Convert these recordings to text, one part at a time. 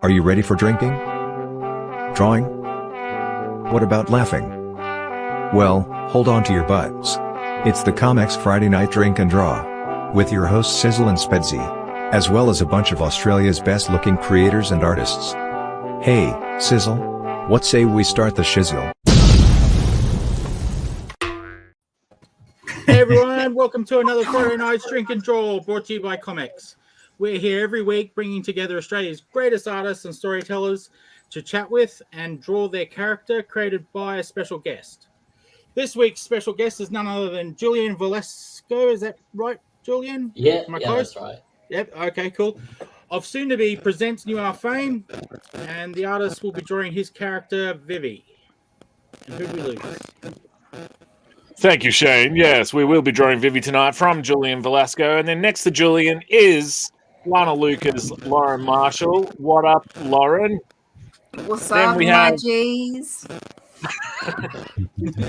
Are you ready for drinking? Drawing? What about laughing? Well, hold on to your butts. It's the ComX Friday Night Drink and Draw, with your hosts Sizzle and Spedsy, as well as a bunch of Australia's best-looking creators and artists. Hey, Sizzle, what say we start the shizzle? Hey everyone, welcome to another Friday Night's Drink and Draw, brought to you by ComX. We're here every week bringing together Australia's greatest artists and storytellers to chat with and draw their character created by a special guest. This week's special guest is none other than Julian Velasco. Is that right, Julian? Yeah, that's right. Yep, okay, cool. Of soon-to-be Presents NOIR fame, and the artist will be drawing his character, Vivi. And who we lose? Thank you, Shane. Yes, we will be drawing Vivi tonight from Julian Velasco. And then next to Julian is Lana Lucas, Lauren Marshall. What up, Lauren? What's then up, my G's?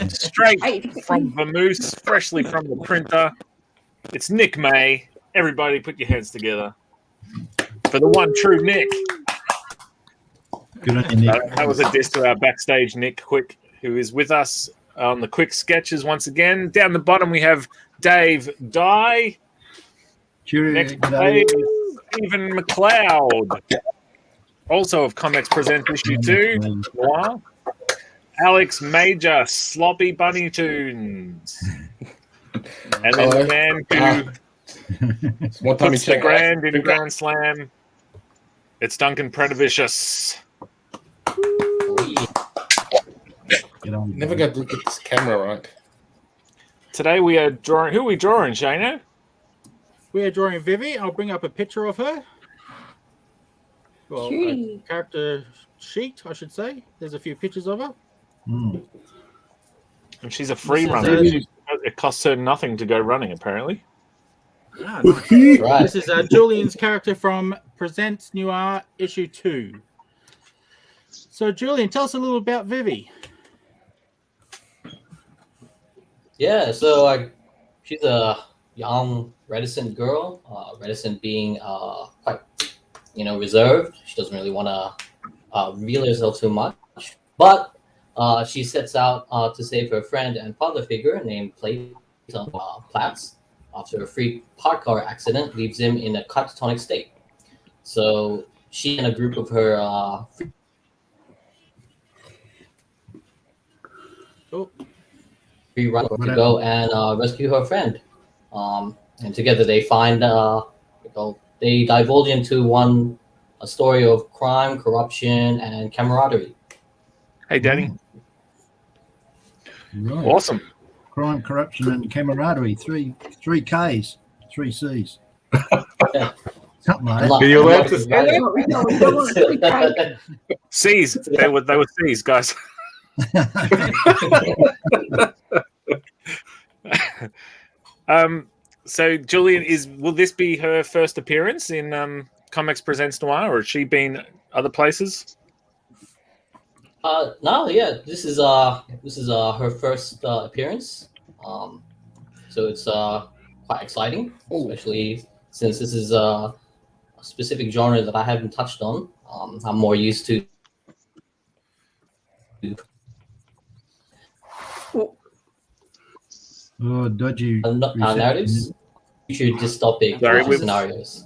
Straight from Vamoose, freshly from the printer. It's Nick May. Everybody put your hands together for the one true Nick. Good on you, Nick. That was a diss to our backstage Nick Quick, who is with us on the Quick Sketches once again. Down the bottom, we have Dave Dye. Next to Dave, Stpehen Mcleod, also of ComX Presents Issue 2. Wow. Alex Major, Sloppy Bunny Tunes. And then the man who puts the grand in Grand Slam, it's Duncan Predovicius. Never got to get this camera right. Today we are drawing. Who are we drawing, Shano? We are drawing Vivi. I'll bring up a picture of her. Well, a character sheet, I should say. There's a few pictures of her. And she's a free runner. It costs her nothing to go running, apparently. Ah, nice. Right. This is Julian's character from Presents NOIR Issue 2. So, Julian, tell us a little about Vivi. Yeah, so she's a young, reticent girl. Reticent being quite, reserved. She doesn't really want to reveal herself too much. But she sets out to save her friend and father figure named Clayton Platts after a freak park car accident leaves him in a catatonic state. So she and a group of her free runners to go and rescue her friend. And together they find, they divulge into a story of crime, corruption, and camaraderie. Hey, Danny. Right. Awesome. Crime, corruption, and camaraderie. Three Ks, 3 Cs. Something like that. Are you allowed to say C's. They were C's, guys. So Julian, will this be her first appearance in ComX Presents NOIR, or has she been other places? No, yeah, this is her first appearance. So it's quite exciting, especially since this is a specific genre that I haven't touched on. I'm more used to. Oh, dodgy narratives, future dystopic scenarios.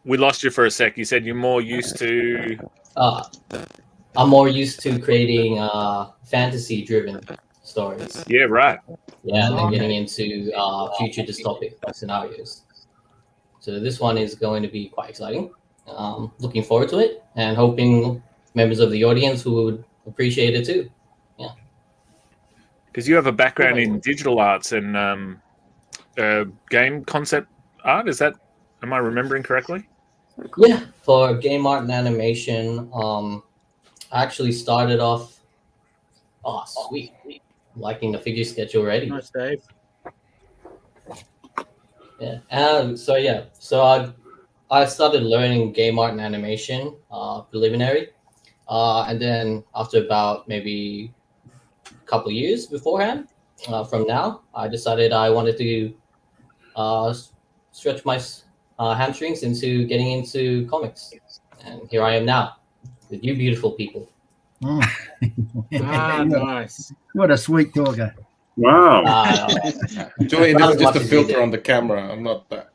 We lost you for a sec. You said you're more used to. I'm more used to creating fantasy-driven stories. Yeah, right. Yeah, and then getting into future dystopic scenarios. So this one is going to be quite exciting. Looking forward to it, and hoping members of the audience would appreciate it too. Yeah. Because you have a background in digital arts and game concept art. Am I remembering correctly? Yeah, for game art and animation, I actually started off. Oh, sweet! Liking the figure sketch already. Nice, Dave. Yeah. So I started learning game art and animation preliminary, and then after about maybe a couple of years beforehand, from now, I decided I wanted to stretch my hamstrings into getting into comics. and here I am now with you beautiful people. Nice. What a sweet talker. Wow. Julian, Not this is as just much a as you filter did. on the camera. I'm not that.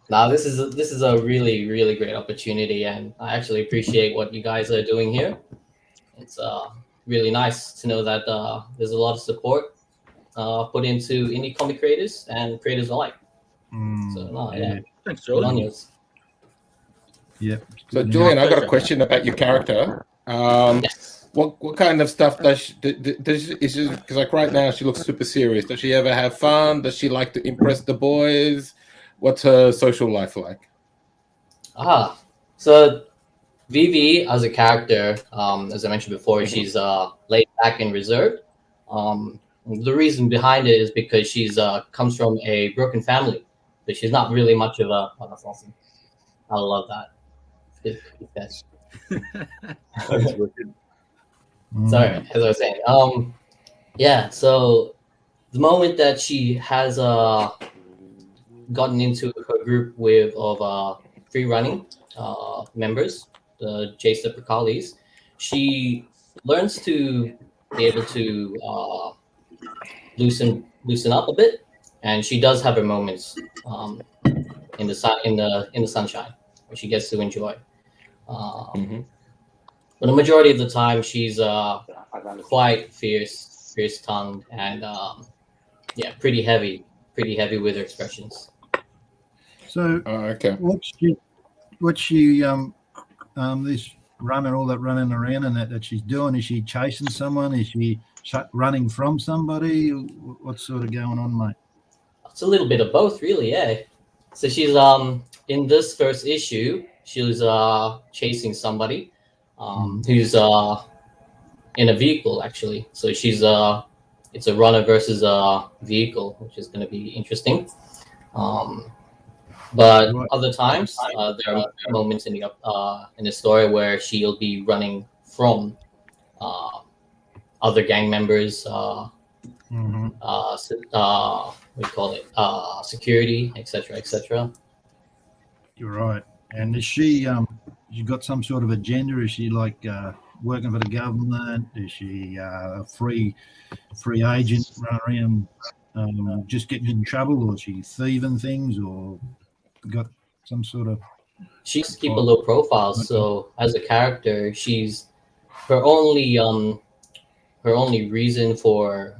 Now this is a really, really great opportunity, and I actually appreciate what you guys are doing here. It's really nice to know that there's a lot of support put into indie comic creators and creators alike. So yeah, Thanks, good on Julian. you. Yep. So, Julian, I got a question about your character. Yes. What kind of stuff does she, because like right now she looks super serious. Does she ever have fun? Does she like to impress the boys? What's her social life like? So Vivi as a character, as I mentioned before, she's laid back and reserved. The reason behind it is because she's comes from a broken family, so she's not really much of a. Oh, that's awesome! I love that. Yes. That's wicked. Sorry, as I was saying. Yeah. So the moment that she has gotten into her group of free running members, the Stpehen Mcleod, she learns to be able to loosen up a bit, and she does have her moments in the sun in the sunshine where she gets to enjoy. But the majority of the time, she's quite fierce-tongued, and yeah, pretty heavy with her expressions. So, okay. What's she this running, all that running around and that she's doing? Is she chasing someone? Is she running from somebody? What's sort of going on, mate? It's a little bit of both, really. Yeah. So she's in this first issue, she was chasing somebody who's in a vehicle actually. So she's it's a runner versus a vehicle, which is going to be interesting. But other times, there are moments in the story where she'll be running from other gang members, what do you call it, security, etc., etc. You're right. And is she she got some sort of agenda? Is she like working for the government? Is she a free agent running around just getting in trouble, or is she thieving things, or got some sort of? She keeps keep a low profile, so as a character, she's her only reason for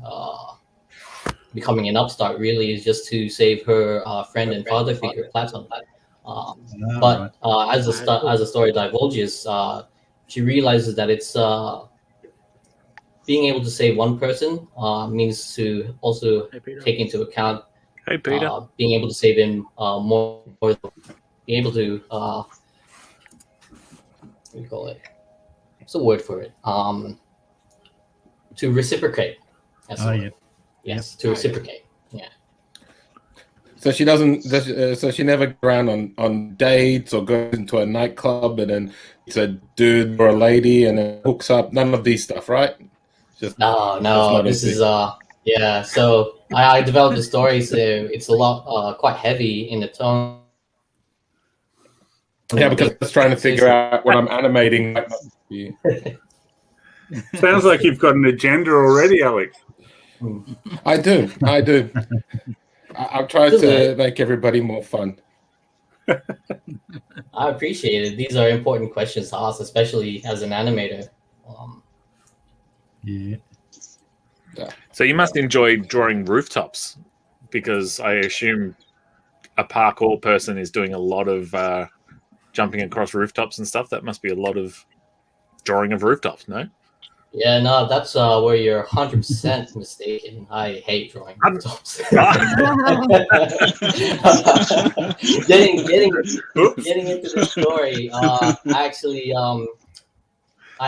becoming an upstart really is just to save her friend and father figure, Platon. But as the story divulges, she realizes that it's being able to save one person means to also take into account being able to save him more, being able to what do you call it? What's the word for it? To reciprocate. That's the word. Yes, to reciprocate. Yeah. So she doesn't. So she never goes around on dates or goes into a nightclub and then it's a dude or a lady and then hooks up. None of these stuff, right? Just no. This is yeah. So I developed the story, so it's a lot quite heavy in the tone. Yeah, because I was trying to figure out what I'm animating. Sounds like you've got an agenda already, Alex. I do. I've tried to make everybody more fun. I appreciate it. These are important questions to ask, especially as an animator. Yeah. So you must enjoy drawing rooftops, because I assume a parkour person is doing a lot of jumping across rooftops and stuff. That must be a lot of drawing of rooftops, no? Yeah, no, that's where you're 100% mistaken. I hate drawing rooftops. getting into the story, I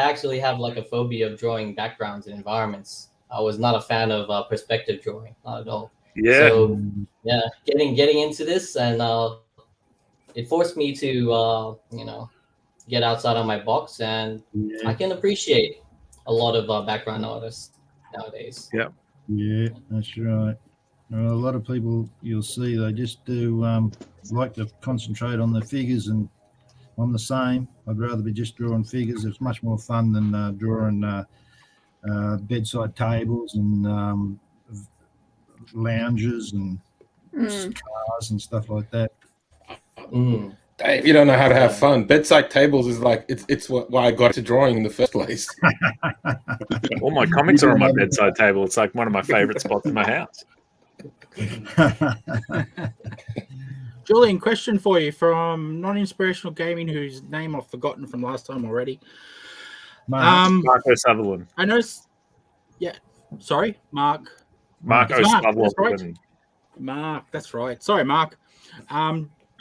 actually have like a phobia of drawing backgrounds and environments. I was not a fan of perspective drawing, not at all. Yeah. So yeah, getting into this, and it forced me to get outside of my box, and I can appreciate a lot of background artists nowadays. Yeah. Yeah, that's right. A lot of people you'll see they just do like to concentrate on the figures, and I'm the same. I'd rather be just drawing figures. It's much more fun than drawing bedside tables and lounges and cars and stuff like that. Dave, you don't know how to have fun. Bedside tables is like it's why I got into drawing in the first place. All my comics are on my bedside table. It's like one of my favorite spots in my house. Julian, question for you from Non-Inspirational Gaming, whose name I've forgotten from last time already. Marco Sutherland. I noticed. Yeah, sorry, Mark. Marco It's Mark, Sutherland. that's right. Mark, that's right. Sorry, Mark.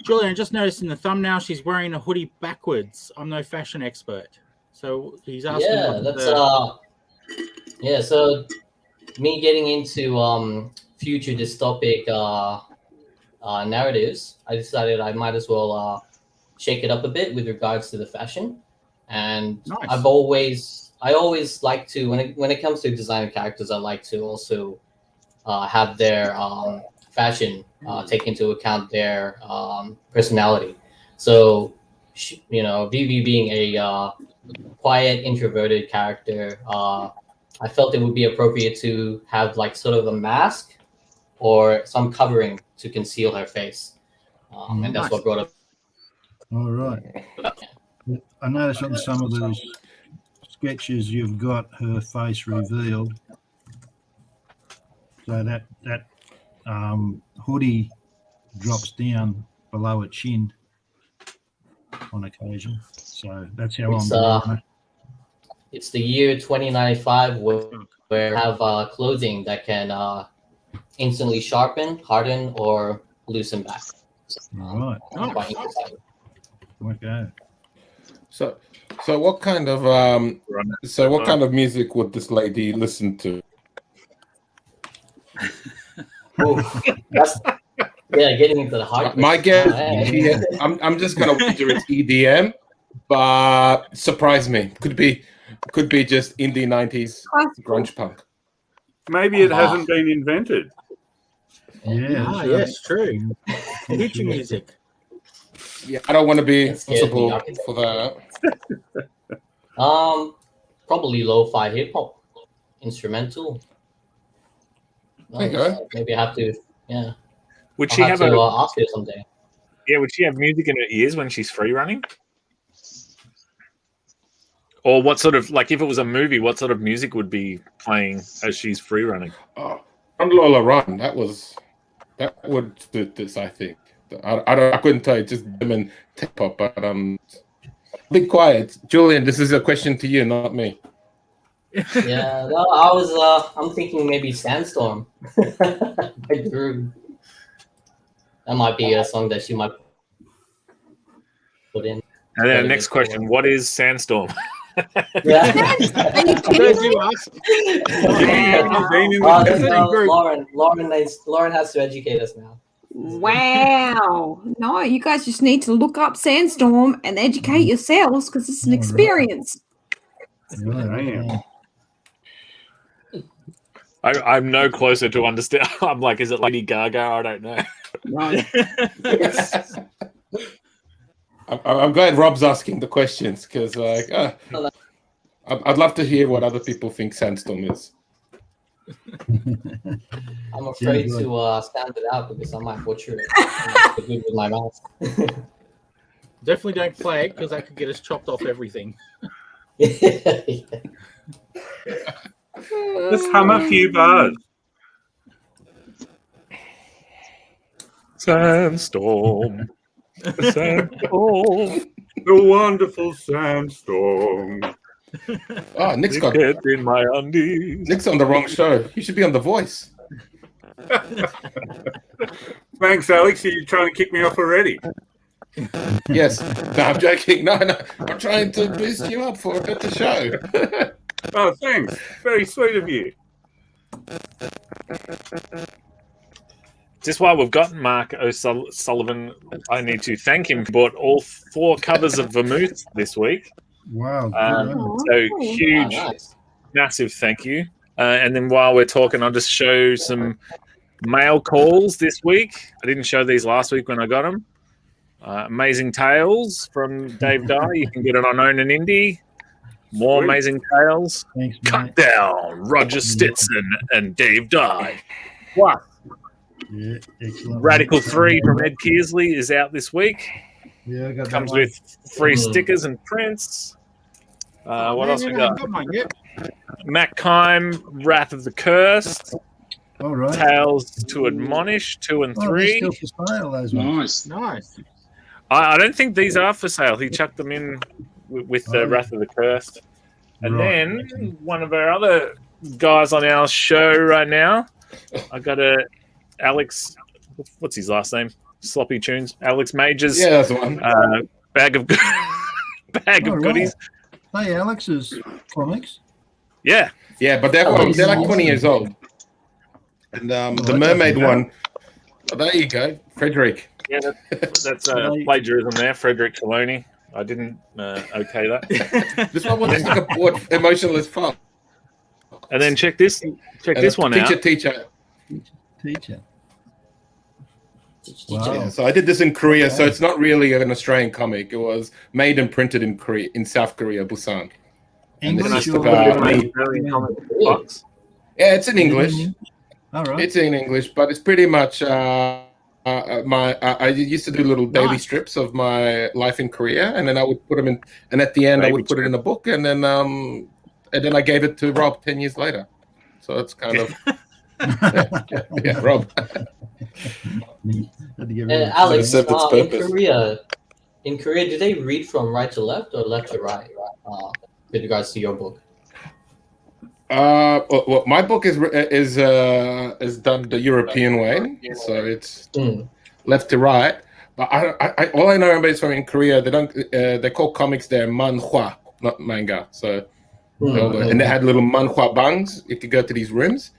Julian, I just noticed in the thumbnail she's wearing a hoodie backwards. I'm no fashion expert, so he's asking. Yeah, that's So me getting into future dystopic narratives, I decided I might as well shake it up a bit with regards to the fashion. And Nice. I always like to when it comes to design characters, I like to also have their fashion take into account their personality. So Vivi being a quiet, introverted character, I felt it would be appropriate to have like sort of a mask or some covering to conceal her face, and that's what brought up. All right. I noticed on some of those sketches you've got her face revealed. So that hoodie drops down below her chin on occasion. So that's how I'm doing it. It's the year 2095 where we have clothing that can instantly sharpen, harden, or loosen back. All right. Quite interesting. Okay. So what kind of music would this lady listen to? Getting into the hard. My guess, I'm just gonna wager it's EDM, but surprise me. Could be just indie 90s grunge punk. Maybe it hasn't been invented. Yeah. Yes, true. Future music. Yeah, I don't want to be responsible for that. Probably lo-fi hip hop, instrumental. There you go. Maybe I have to. Yeah. Would she have ask her someday? Yeah, would she have music in her ears when she's free running? Or what sort of, like, if it was a movie, what sort of music would be playing as she's free running? Oh, Run Lola Run. That would suit this, I think. I couldn't tell you, just them and tip hop, but be quiet, Julian. This is a question to you, not me. Yeah, well, I'm thinking maybe Sandstorm by Drew. That might be a song that she might put in. And then next question: what is Sandstorm? Yeah. Lauren has to educate us now. Wow. No, you guys just need to look up Sandstorm and educate yourselves because it's an experience. I'm no closer to understand. I'm like, is it Lady Gaga? I don't know. Right. I'm glad Rob's asking the questions because, I'd love to hear what other people think Sandstorm is. I'm afraid to stand it out because I might butcher it. I'm good with my mouth. Definitely don't play it because that could get us chopped off everything. Let's hum a few bars. Sandstorm. Sandstorm. The wonderful sandstorm. Oh, Nick's got in my undies. Nick's on the wrong show. He should be on The Voice. Thanks, Alex. Are you trying to kick me off already? Yes. No, I'm joking. No. I'm trying to boost you up for a better show. Oh, thanks. Very sweet of you. Just while we've got Mark O'Sullivan, I need to thank him. He bought all 4 covers of Vermouth this week. Wow. So huge, massive thank you. And then while we're talking, I'll just show some mail calls this week. I didn't show these last week when I got them. Amazing Tales from Dave Dye. You can get it on Own and Indie. More Sweet. Amazing Tales. Thanks, Cut mate. Down, Roger Stetson and Dave Dye. What? Yeah, excellent. Radical 3 from Ed Kearsley is out this week. Yeah, I got that Comes one. with free stickers and prints. What else we got? Got mine yet. Matt Kime, Wrath of the Cursed. All right. Tales to Admonish 2 and Oh, they're 3. still for sale, those ones. Nice. I don't think these are for sale. He chucked them in with the Oh. Wrath of the Cursed. And Right. then one of our other guys on our show right now, I got Alex, what's his last name? Sloppy Tunes. Alex Majors. Yeah, that's the one. Bag of Oh, right. goodies. Hey, Alex's comics. Yeah. Yeah, but they're like 20 years old. And the that mermaid doesn't one. Oh, there you go, Frederick. Yeah, that's plagiarism there, Frederick Trelawney. I didn't okay that. This one was just like a bored, emotionless fun. And then check this one out. Teacher. Teacher. Teacher. Wow. Yeah, so I did this in Korea, so it's not really an Australian comic. It was made and printed in Korea, in South Korea, Busan. And this English is or about me. Box. Yeah, it's in English. All right. It's in English, but it's pretty much I used to do little daily strips of my life in Korea, and then I would put them in, and at the end I would put it in a book, and then I gave it to Rob 10 years later. So it's kind of yeah, Rob. Alex, Served its purpose. in Korea, do they read from right to left or left to right with regards to your book? Well, my book is done the European way, so it's left to right. But I all I know about is from in Korea. They call comics there manhwa, not manga. So and they had little manhwa bangs. You could go to these rooms,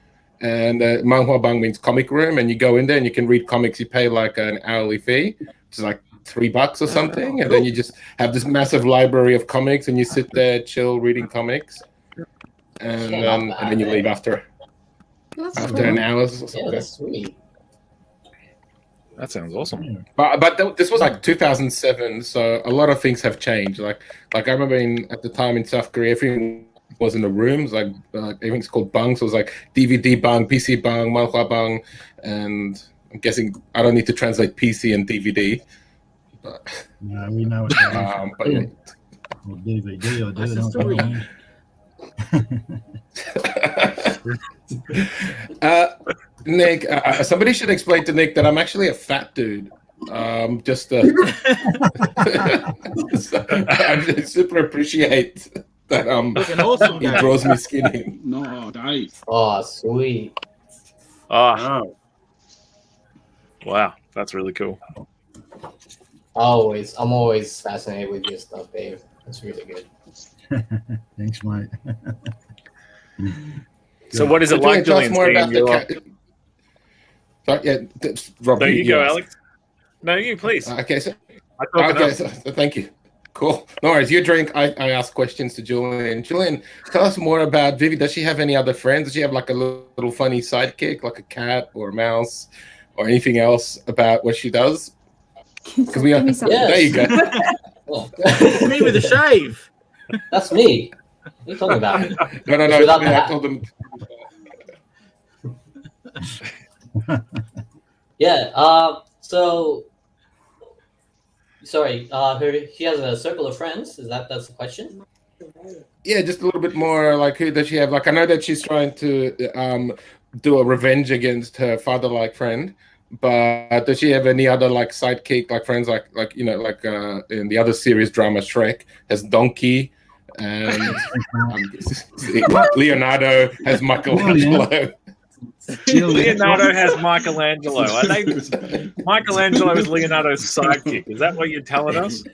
and manhwa bang means comic room, and you go in there and you can read comics. You pay like an hourly fee, which is like $3 or something, and then you just have this massive library of comics, and you sit there, chill, reading comics. And then you leave after an hour or something. Yeah, that's sweet. That sounds awesome. But this was like 2007, so a lot of things have changed. Like I remember at the time in South Korea, everything was in the rooms. Like everything's called bang. So it was like DVD bang, PC bang, manhwa bang, and I'm guessing I don't need to translate PC and DVD. But, No, we know what that is. but yeah. Or DVD, I That's do. a story. Nick, somebody should explain to Nick that I'm actually a fat dude. I super appreciate that Looking awesome, he guys. draws me skinny. No, Dave. Oh, sweet. Oh, Oh, wow. That's really cool. I'm always fascinated with your stuff, Dave. That's really good. Thanks, mate. So what is it like, Tell us Julian? more Seeing about you the up? cat. Sorry, yeah, Rob, No, you go, ask. Alex. No, you please. Okay, so I talk enough. so thank you. Cool. No worries. You drink. I ask questions to Julian. Julian, tell us more about Vivi. Does she have any other friends? Does she have like a little funny sidekick, like a cat or a mouse, or anything else about what she does? Because Give me something. Yeah. there you go. Oh. Me with a shave. That's me. What are you talking about? No. Without the I hat. told them. Yeah. So, sorry. She has a circle of friends. That's the question? Yeah, just a little bit more. Like, who does she have? Like, I know that she's trying to do a revenge against her father-like friend. But does she have any other like sidekick, like friends, like in the other series drama Shrek has Donkey, and Leonardo has Michelangelo. Leonardo has Michelangelo. Michelangelo is Leonardo's sidekick. Is that what you're telling us?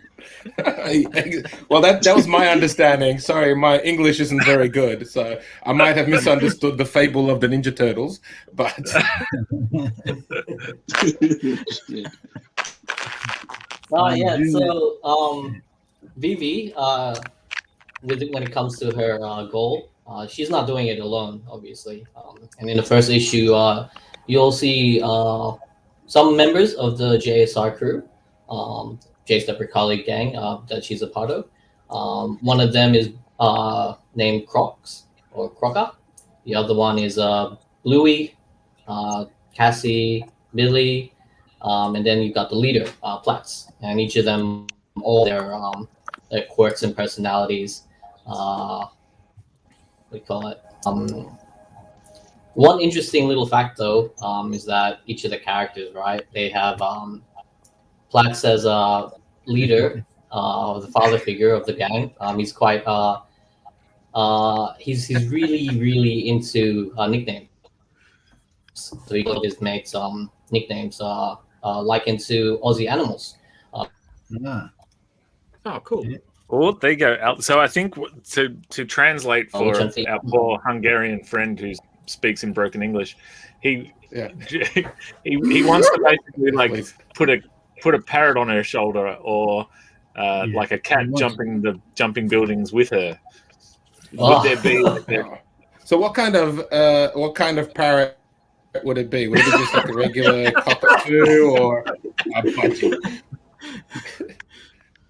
Well, that was my understanding. Sorry, my English isn't very good, so I might have misunderstood the fable of the Ninja Turtles. But Yeah. So, Vivi, when it comes to her goal, she's not doing it alone, obviously. And in the first issue, you'll see some members of the JSR crew, J-Stepper colleague gang that she's a part of. One of them is named Crocs or Croca. The other one is Bluey, Cassie, Billy, and then you've got the leader, Platts, and each of them all their quirks and personalities. What do you call it? One interesting little fact, though, is that each of the characters, right, they have Platts as a leader, the father figure of the gang. He's quite he's really into nicknames. So he called his mates nicknames likened to Aussie animals. Ah, Oh, cool. Yeah. Oh, there you go. So I think to translate Oh, which for one thing? our poor Hungarian friend who speaks in broken English, he Yeah. he wants to basically like Please. put a parrot on her shoulder or like a cat He wants- jumping buildings with her. Oh. Would there be like a, So what kind of parrot would it be? Would it be just like a regular cockatoo or a budgie?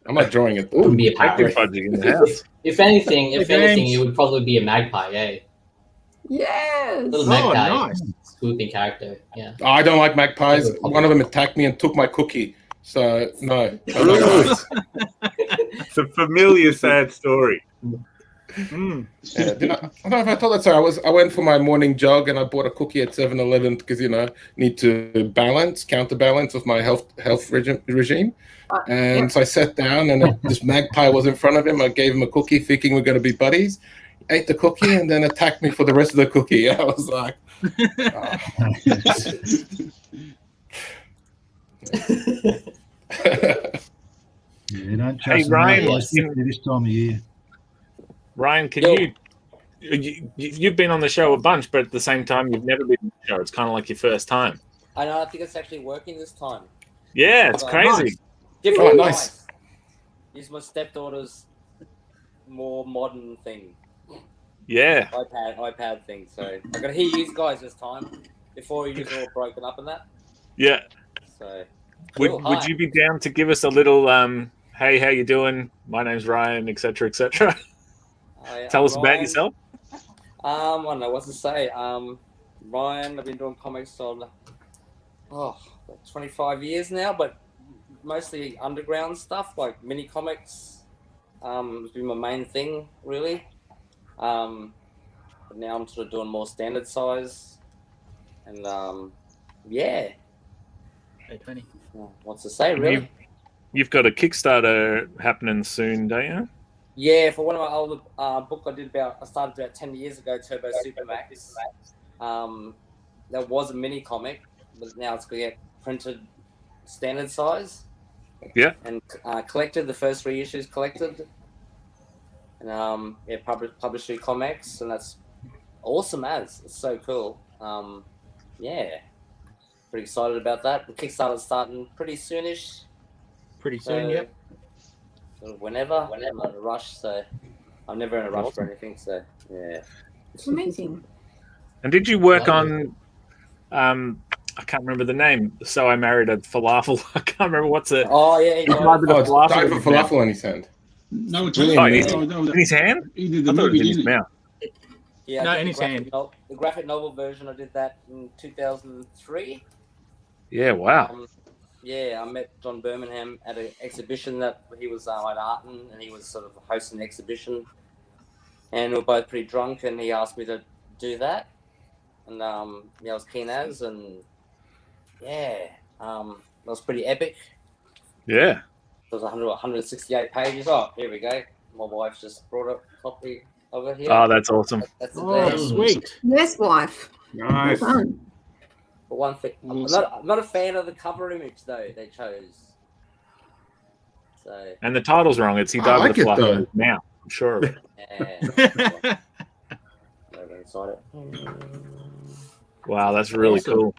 I'm not drawing it. It would be a active parrot. fudging in the house? If anything, James. it would probably be a magpie. Eh? Yes. Little Oh, magpie, nice. swooping character. Yeah. Oh, I don't like magpies. One of them attacked me and took my cookie. So no. It's a familiar, sad story. Mm. Yeah, I don't know if I told that. Sorry, I went for my morning jog and I bought a cookie at 7-Eleven because need to counterbalance of my health regime. And so I sat down and this magpie was in front of him. I gave him a cookie, thinking we're going to be buddies. He ate the cookie and then attacked me for the rest of the cookie. I was like, Yeah, don't Hey, trust Ryan, them yes. this time of year. Ryan, can Yo. you've been on the show a bunch, but at the same time you've never been on the show. It's kind of like your first time. I know. I think it's actually working this time. Yeah, it's Oh, crazy. nice. Different Oh, nice. device. Use my stepdaughter's more modern thing, Yeah. iPad thing. So I got to hear you guys this time before you just all broken up and that. Yeah. So Would cool, would hi. you be down to give us a little hey, how you doing? My name's Ryan, etc., etc. Tell us about Ryan. yourself. I don't know what to say. Ryan, I've been doing comics on 25 years now, but mostly underground stuff like mini comics. Has been my main thing really. But now I'm sort of doing more standard size, and yeah, Hey, Tony. what's to say really? You've got a Kickstarter happening soon, don't you? Yeah, for one of my older book I started about 10 years ago, Turbo Supermax. That was a mini comic, but now it's going to get printed standard size. Yeah. And collected, the first 3 issues collected. And published through ComX, and that's awesome as. It's so cool. Yeah. Pretty excited about that. The Kickstarter's starting pretty soonish. Pretty soon, yep. Sort of whenever. I'm not in a rush, so I'm never in a rush for anything, so yeah. It's amazing. And did you work on I can't remember the name. So I married a falafel. I can't remember what's it. Oh yeah, Describe the it's falafel died in for his mouth. falafel in his hand. No, it's Oh, in his, no, in his hand? he did I the thought it movie, was in his didn't he? mouth. Yeah, No, I did in the his graphic hand. the graphic novel version. I did that in 2003. Yeah, wow. Yeah, I met John Birmingham at an exhibition that he was at Arton, and he was sort of hosting the exhibition. And we were both pretty drunk, and he asked me to do that. And I was keen as, and yeah, that was pretty epic. Yeah. It was 168 pages. Oh, here we go. My wife just brought a copy over here. Oh, that's awesome. That's the Oh, thing. sweet. Yes, wife. Nice. Well done. For one thing, I'm not a fan of the cover image though they chose. So And the title's wrong. It's He I Died like with a it, Fluff though. now. I'm sure of it. yeah, over inside it. Wow, that's really Awesome. cool.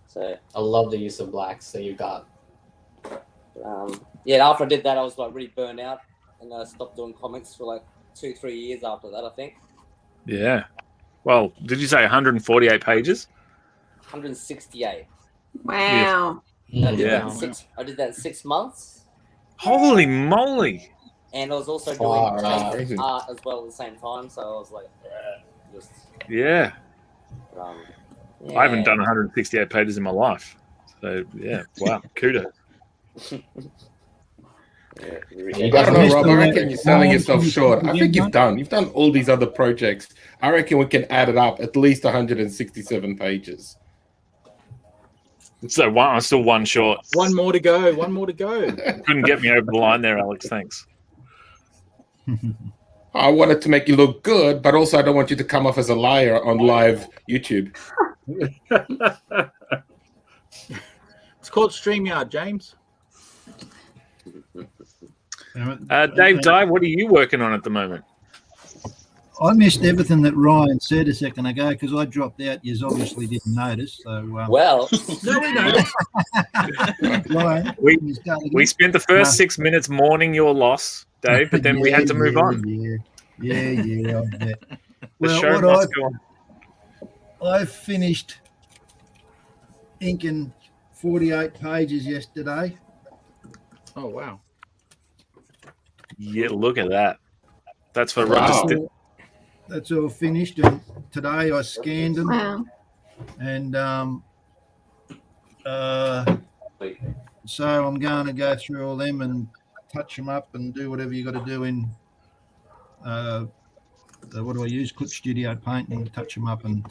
So I love the use of blacks that you got. yeah, after I did that, I was like really burnt out, and I stopped doing comics for like 2-3 years after that. I think. Yeah. Well, did you say 148 pages? 168. Wow. And I did Yeah. that in 6 months. Holy moly! And I was also Far doing out. painting art as well at the same time. So I was like, just Yeah. yeah. I haven't done 168 pages in my life. So, yeah. Wow. Kudos. You I got don't know, Mr. Rob. I reckon Red, you're selling yourself can you short. come I again, think you've mate? done all these other projects. I reckon we can add it up at least 167 pages. So I'm still one short. One more to go. One more to go. Couldn't get me over the line there, Alex. Thanks. I wanted to make you look good, but also I don't want you to come off as a liar on live YouTube. It's called StreamYard, James. Dave Dye, what are you working on at the moment? I missed everything that Ryan said a second ago because I dropped out. You obviously didn't notice. So, Well, No, we know. Ryan, We- can you start again? We spent the first 6 minutes mourning your loss, Dave, but then we had to move on. Yeah, I bet. The Well, show what must go on. I finished inking 48 pages yesterday. Oh, wow. Yeah, look at that. That's for Wow. Roger. That's all finished. And today I scanned them. Wow. And so I'm going to go through all them and touch them up and do whatever you got to do in what do I use? Clip Studio Paint, and touch them up and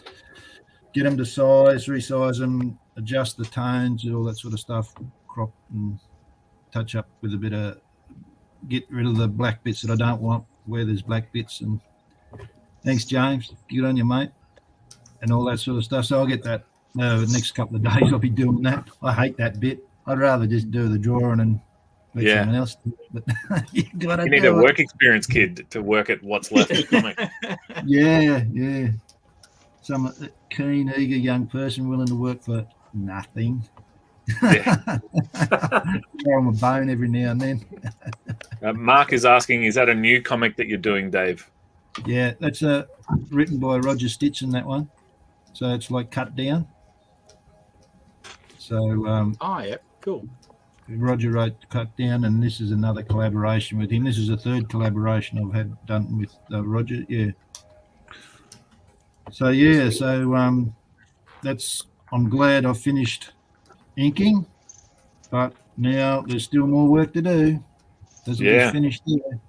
get them to size, resize them, adjust the tones, all that sort of stuff, crop and touch up with a bit of, get rid of the black bits that I don't want, where there's black bits. And thanks, James. Good on you, mate. And all that sort of stuff. So I'll get that the next couple of days. I'll be doing that. I hate that bit. I'd rather just do the drawing and let someone else do it. But you need a work experience kid to work at what's left of the comic. Yeah. Some keen, eager young person willing to work for nothing. Yeah. Throw them a bone every now and then. Mark is asking, is that a new comic that you're doing, Dave? Yeah, that's written by Roger Stitson, that one. So it's like cut down. So Yeah, cool. Roger wrote Cut Down, and this is another collaboration with him. This is the third collaboration I've had done with Roger. Yeah. So that's. I'm glad I finished inking, but now there's still more work to do. Doesn't just finish there.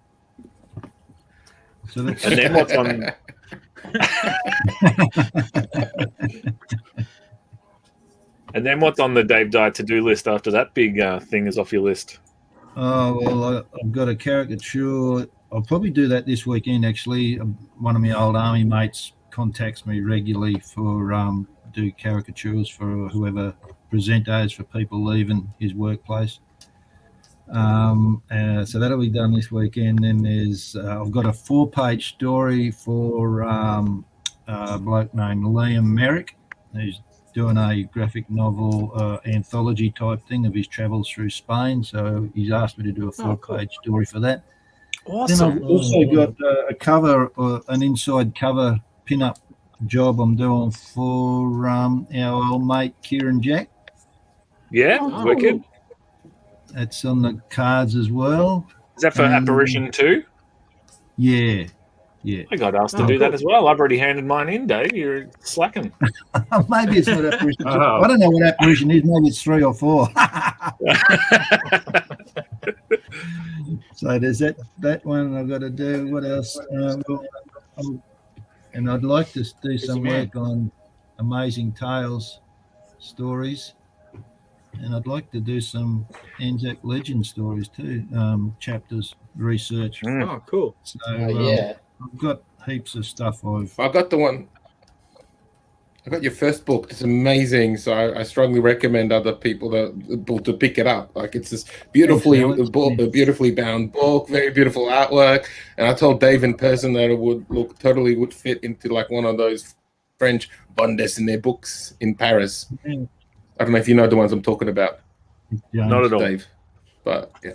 So that's. And then what's on? And then what's on the Dave Dye to-do list after that big thing is off your list? Oh, well, I've got a caricature. I'll probably do that this weekend, actually. One of my old army mates contacts me regularly for do caricatures for whoever presenters for people leaving his workplace. So that'll be done this weekend. Then there's I've got a 4-page story for a bloke named Liam Merrick, who's doing a graphic novel anthology type thing of his travels through Spain. So he's asked me to do a 4-page story for that. Awesome. Then I've also got a cover, an inside cover pin-up job I'm doing for our old mate Kieran Jack. Yeah, wicked. That's on the cards as well. Is that for Apparition 2? Yeah. I got asked to do that as well. I've already handed mine in, Dave. You're slacking. Maybe it's not Apparition. I don't know what Apparition is. Maybe it's 3 or 4. So there's that one I've got to do. What else? And I'd like to do some work on Amazing Tales stories. And I'd like to do some Anzac Legend stories too, chapters, research. Oh, cool. So I've got heaps of stuff. I got the one. I got your first book. It's amazing. So I strongly recommend other people to pick it up. Like, it's this beautifully bound book, very beautiful artwork. And I told Dave in person that it would fit into like one of those French bande dessinée books in Paris. Yeah. I don't know if you know the ones I'm talking about. Not at all, Dave. But yeah,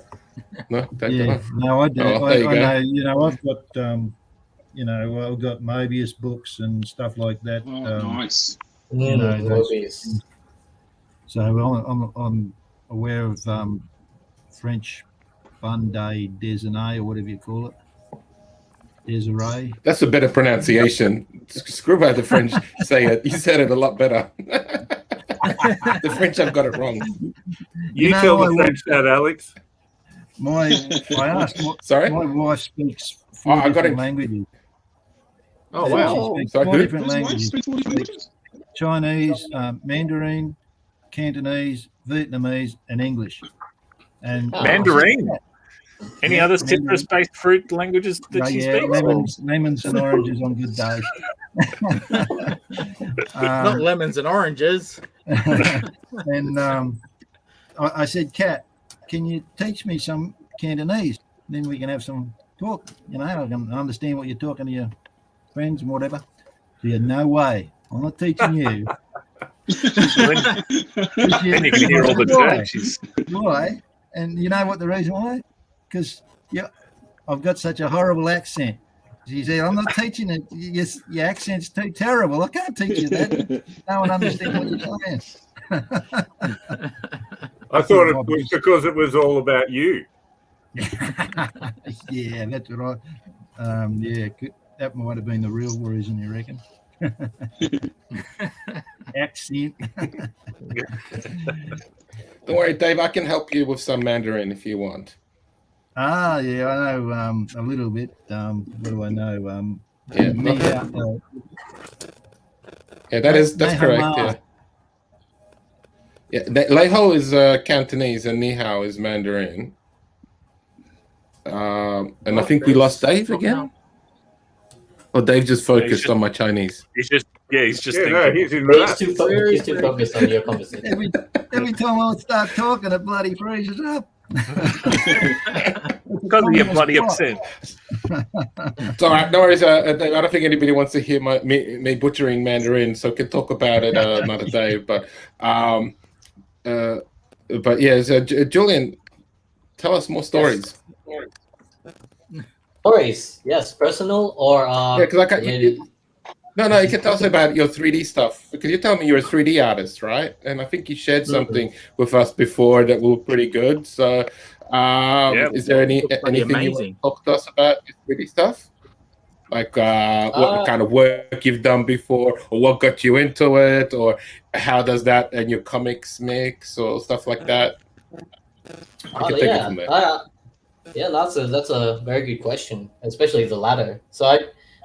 no, no, I do. Oh, I there you know. go. I've got I've got Mobius books and stuff like that. Oh, nice. You know, those, Movies. so I'm aware of French Fun Day Déjeuner, or whatever you call it. Desiree. That's a better pronunciation. Screw out the French. Say it. You said it a lot better. The French have got it wrong. You tell the French that, Alex. I asked. Sorry? My wife speaks Oh, I four got different it. languages. Oh wow! She speaks Sorry, four who? different languages. Chinese, Mandarin, Cantonese, Vietnamese, and English. And Mandarin. Any other citrus-based fruit languages that she speaks? Lemons and oranges on good days. Not lemons and oranges. And I said, Kat, can you teach me some Cantonese? Then we can have some talk. You know, I can understand what you're talking to your friends and whatever. She said, no way. I'm not teaching you. Then you can hear all the terms. Why? And you know what the reason why? Because I've got such a horrible accent. She said, I'm not teaching it. Your accent's too terrible. I can't teach you that. No one understands what you're saying. I thought it was because it was all about you. Yeah, that's right. That might have been the real reason, you reckon? Accent. Don't worry, Dave. I can help you with some Mandarin if you want. Yeah, I know a little bit. What do I know? That's correct. Yeah, Lei Ho is Cantonese and Ni Hao is Mandarin. And I think we lost Dave again. Or Dave just focused on my Chinese. He's just thinking. No, he's too focused on your conversation. Every time I start talking, it bloody freezes up. Because of your bloody accent. It's all right. No worries. I don't think anybody wants to hear me butchering Mandarin, so can talk about it another day. But yeah, so Julian, tell us more stories. Stories, yes, personal or because I can't. No, you can tell us about your 3D stuff because you tell me you're a 3D artist, right? And I think you shared something with us before that was pretty good. So, is there anything you want to talk to us about your 3D stuff? Like what kind of work you've done before, or what got you into it, or how does that and your comics mix, or stuff like that? We can take it from there. Yeah, that's a very good question, especially the latter. So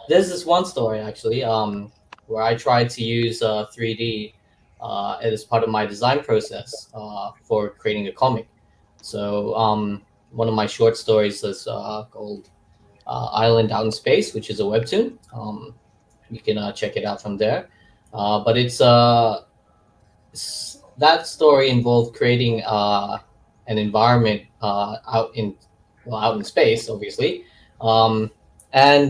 there's this one story actually, where I tried to use 3D as part of my design process for creating a comic. So one of my short stories is called Island Out in Space, which is a webtoon. You can check it out from there. But it's that story involved creating an environment out in space, obviously. And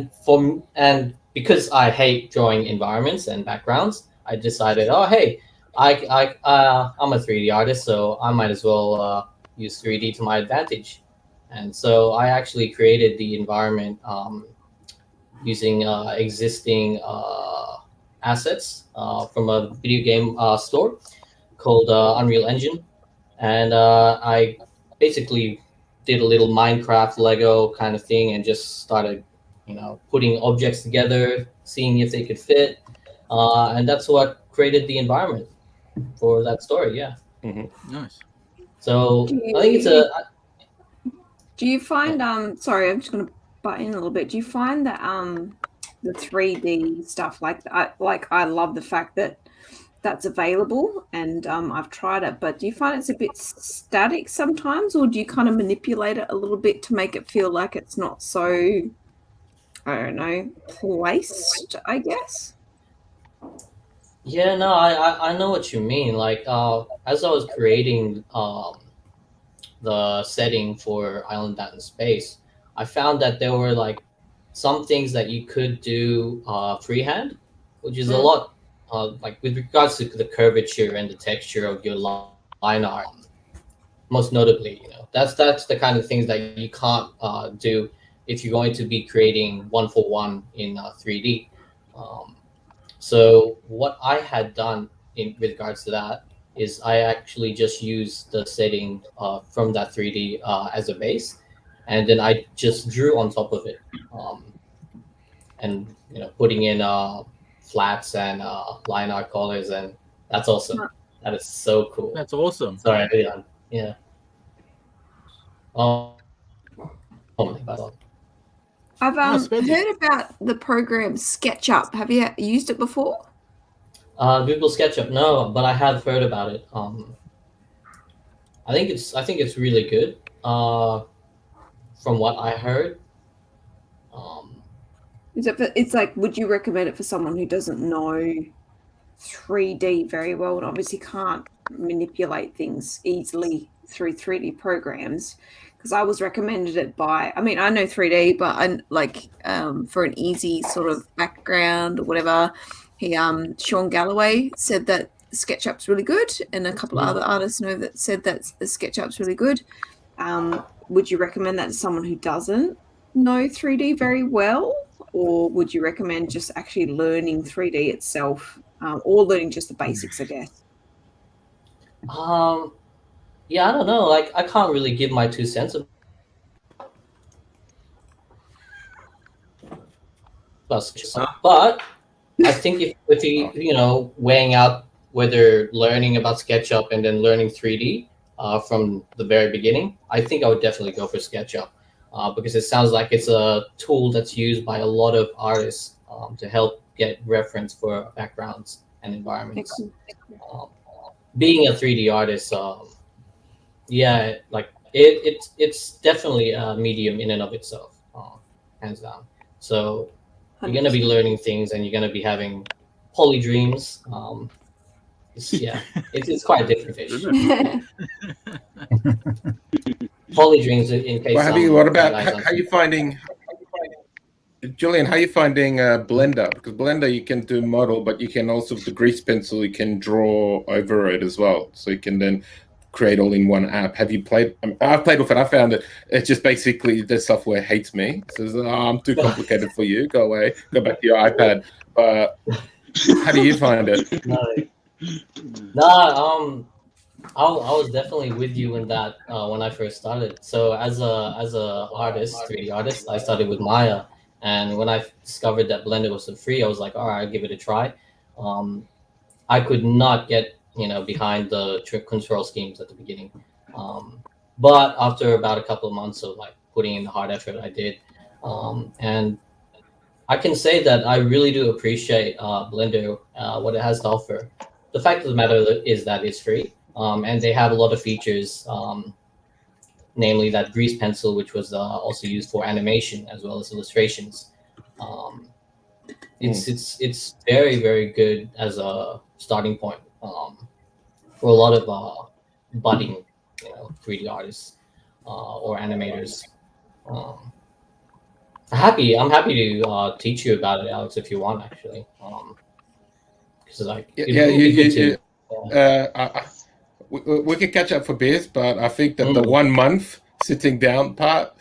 because I hate drawing environments and backgrounds, I decided, I'm a 3D artist, so I might as well use 3D to my advantage. And so I actually created the environment using existing assets from a video game store called Unreal Engine. And I basically did a little Minecraft Lego kind of thing and just started, putting objects together, seeing if they could fit. And that's what created the environment for that story. Yeah. Mm-hmm. Nice. So I think it's a. Do you find sorry, I'm just going to butt in a little bit. Do you find that the 3D stuff I love the fact that that's available and I've tried it, but do you find it's a bit static sometimes, or do you kind of manipulate it a little bit to make it feel like it's not so, I don't know, placed, I guess? Yeah, no, I know what you mean. Like as I was creating the setting for Island Out in Space, I found that there were like some things that you could do freehand, which is a lot. Like with regards to the curvature and the texture of your line art, most notably, that's the kind of things that you can't do if you're going to be creating one-for-one in 3D. So what I had done with regards to that is I actually just used the setting from that 3D as a base, and then I just drew on top of it, and putting in flats and line art colors, and that's awesome. That is so cool. That's awesome. Sorry, yeah. Oh my god. I've heard about the program SketchUp. Have you used it before? Google SketchUp, no, but I have heard about it. I think it's really good. From what I heard. It's like, would you recommend it for someone who doesn't know 3D very well and obviously can't manipulate things easily through 3D programs? Because I was recommended it by, I mean, I know 3D, but I like for an easy sort of background or whatever. Sean Galloway said that SketchUp's really good, and a couple of other artists know that said that the SketchUp's really good. Would you recommend that to someone who doesn't know 3D very well, or would you recommend just actually learning 3D itself, or learning just the basics, I guess? Yeah, I don't know. Like, I can't really give my 2 cents about SketchUp, but I think if you weighing out whether learning about SketchUp and then learning 3D from the very beginning, I think I would definitely go for SketchUp because it sounds like it's a tool that's used by a lot of artists to help get reference for backgrounds and environments. Being a 3D artist, yeah, like it's definitely a medium in and of itself, hands down. So you're gonna be learning things, and you're gonna be having poly dreams. It's quite a different fish. Poly dreams, in case. Well, what about how you finding, Julian? How you finding Blender? Because Blender, you can do model, but you can also, with the grease pencil, you can draw over it as well. So you can then create all in one app. Have you played? I've played with it. I found it's just basically the software hates me. It says, I'm too complicated for you. Go away. Go back to your iPad. But how do you find it? I was definitely with you in that when I first started. So as a artist, 3D artist, I started with Maya, and when I discovered that Blender was so free, I was like, all right, I'll give it a try. I could not get behind the trick control schemes at the beginning, but after about a couple of months of like putting in the hard effort, I did, and I can say that I really do appreciate Blender, what it has to offer. The fact of the matter is that it's free, and they have a lot of features, namely that grease pencil, which was also used for animation as well as illustrations. It's very, very good as a starting point for a lot of budding 3D artists or animators. I'm happy to teach you about it, Alex, if you want, actually. Because we could catch up for beers, but I think that the 1 month sitting down part,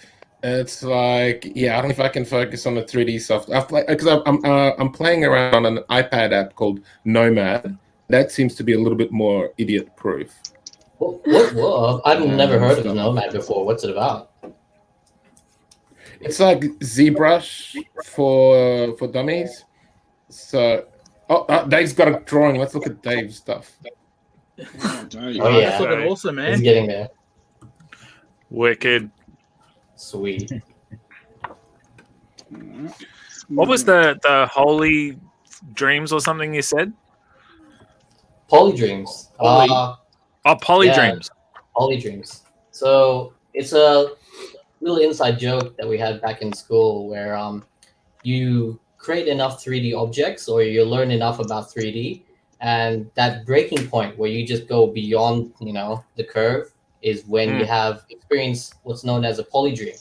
it's like, I don't know if I can focus on the 3D software. Because I'm playing around on an iPad app called Nomad. That seems to be a little bit more idiot proof. What? I've never heard of Nomad before. What's it about? It's like ZBrush for dummies. So, Dave's got a drawing. Let's look at Dave's stuff. That's looking awesome, man. He's getting there. Wicked. Sweet. What was the Holy Dreams or something you said? Poly Dreams. Poly Dreams. Poly Dreams. So it's a little inside joke that we had back in school where you create enough 3D objects, or you learn enough about 3D, and that breaking point where you just go beyond the curve is when you have experienced what's known as a polydream.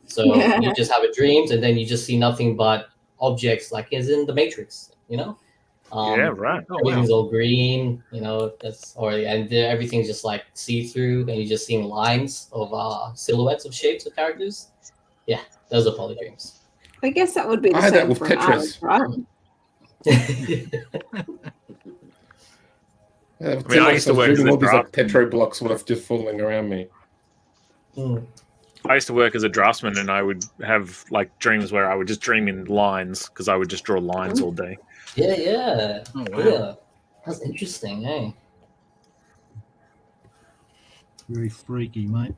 So you just have a dreams, and then you just see nothing but objects, like as in the Matrix, right. Everything's all green, and everything's just like see-through, and you're just seeing lines of silhouettes of shapes of characters. Yeah, those are polydreams. I guess that would be the I had same that with for Tetris. artists, right? Yeah, I mean, I used to work as a all these like draftsman. tetro blocks would have just falling around me. I used to work as a draftsman, and I would have like dreams where I would just dream in lines because I would just draw lines all day. Yeah. Oh, wow. Yeah. That's interesting, eh? Very freaky, mate.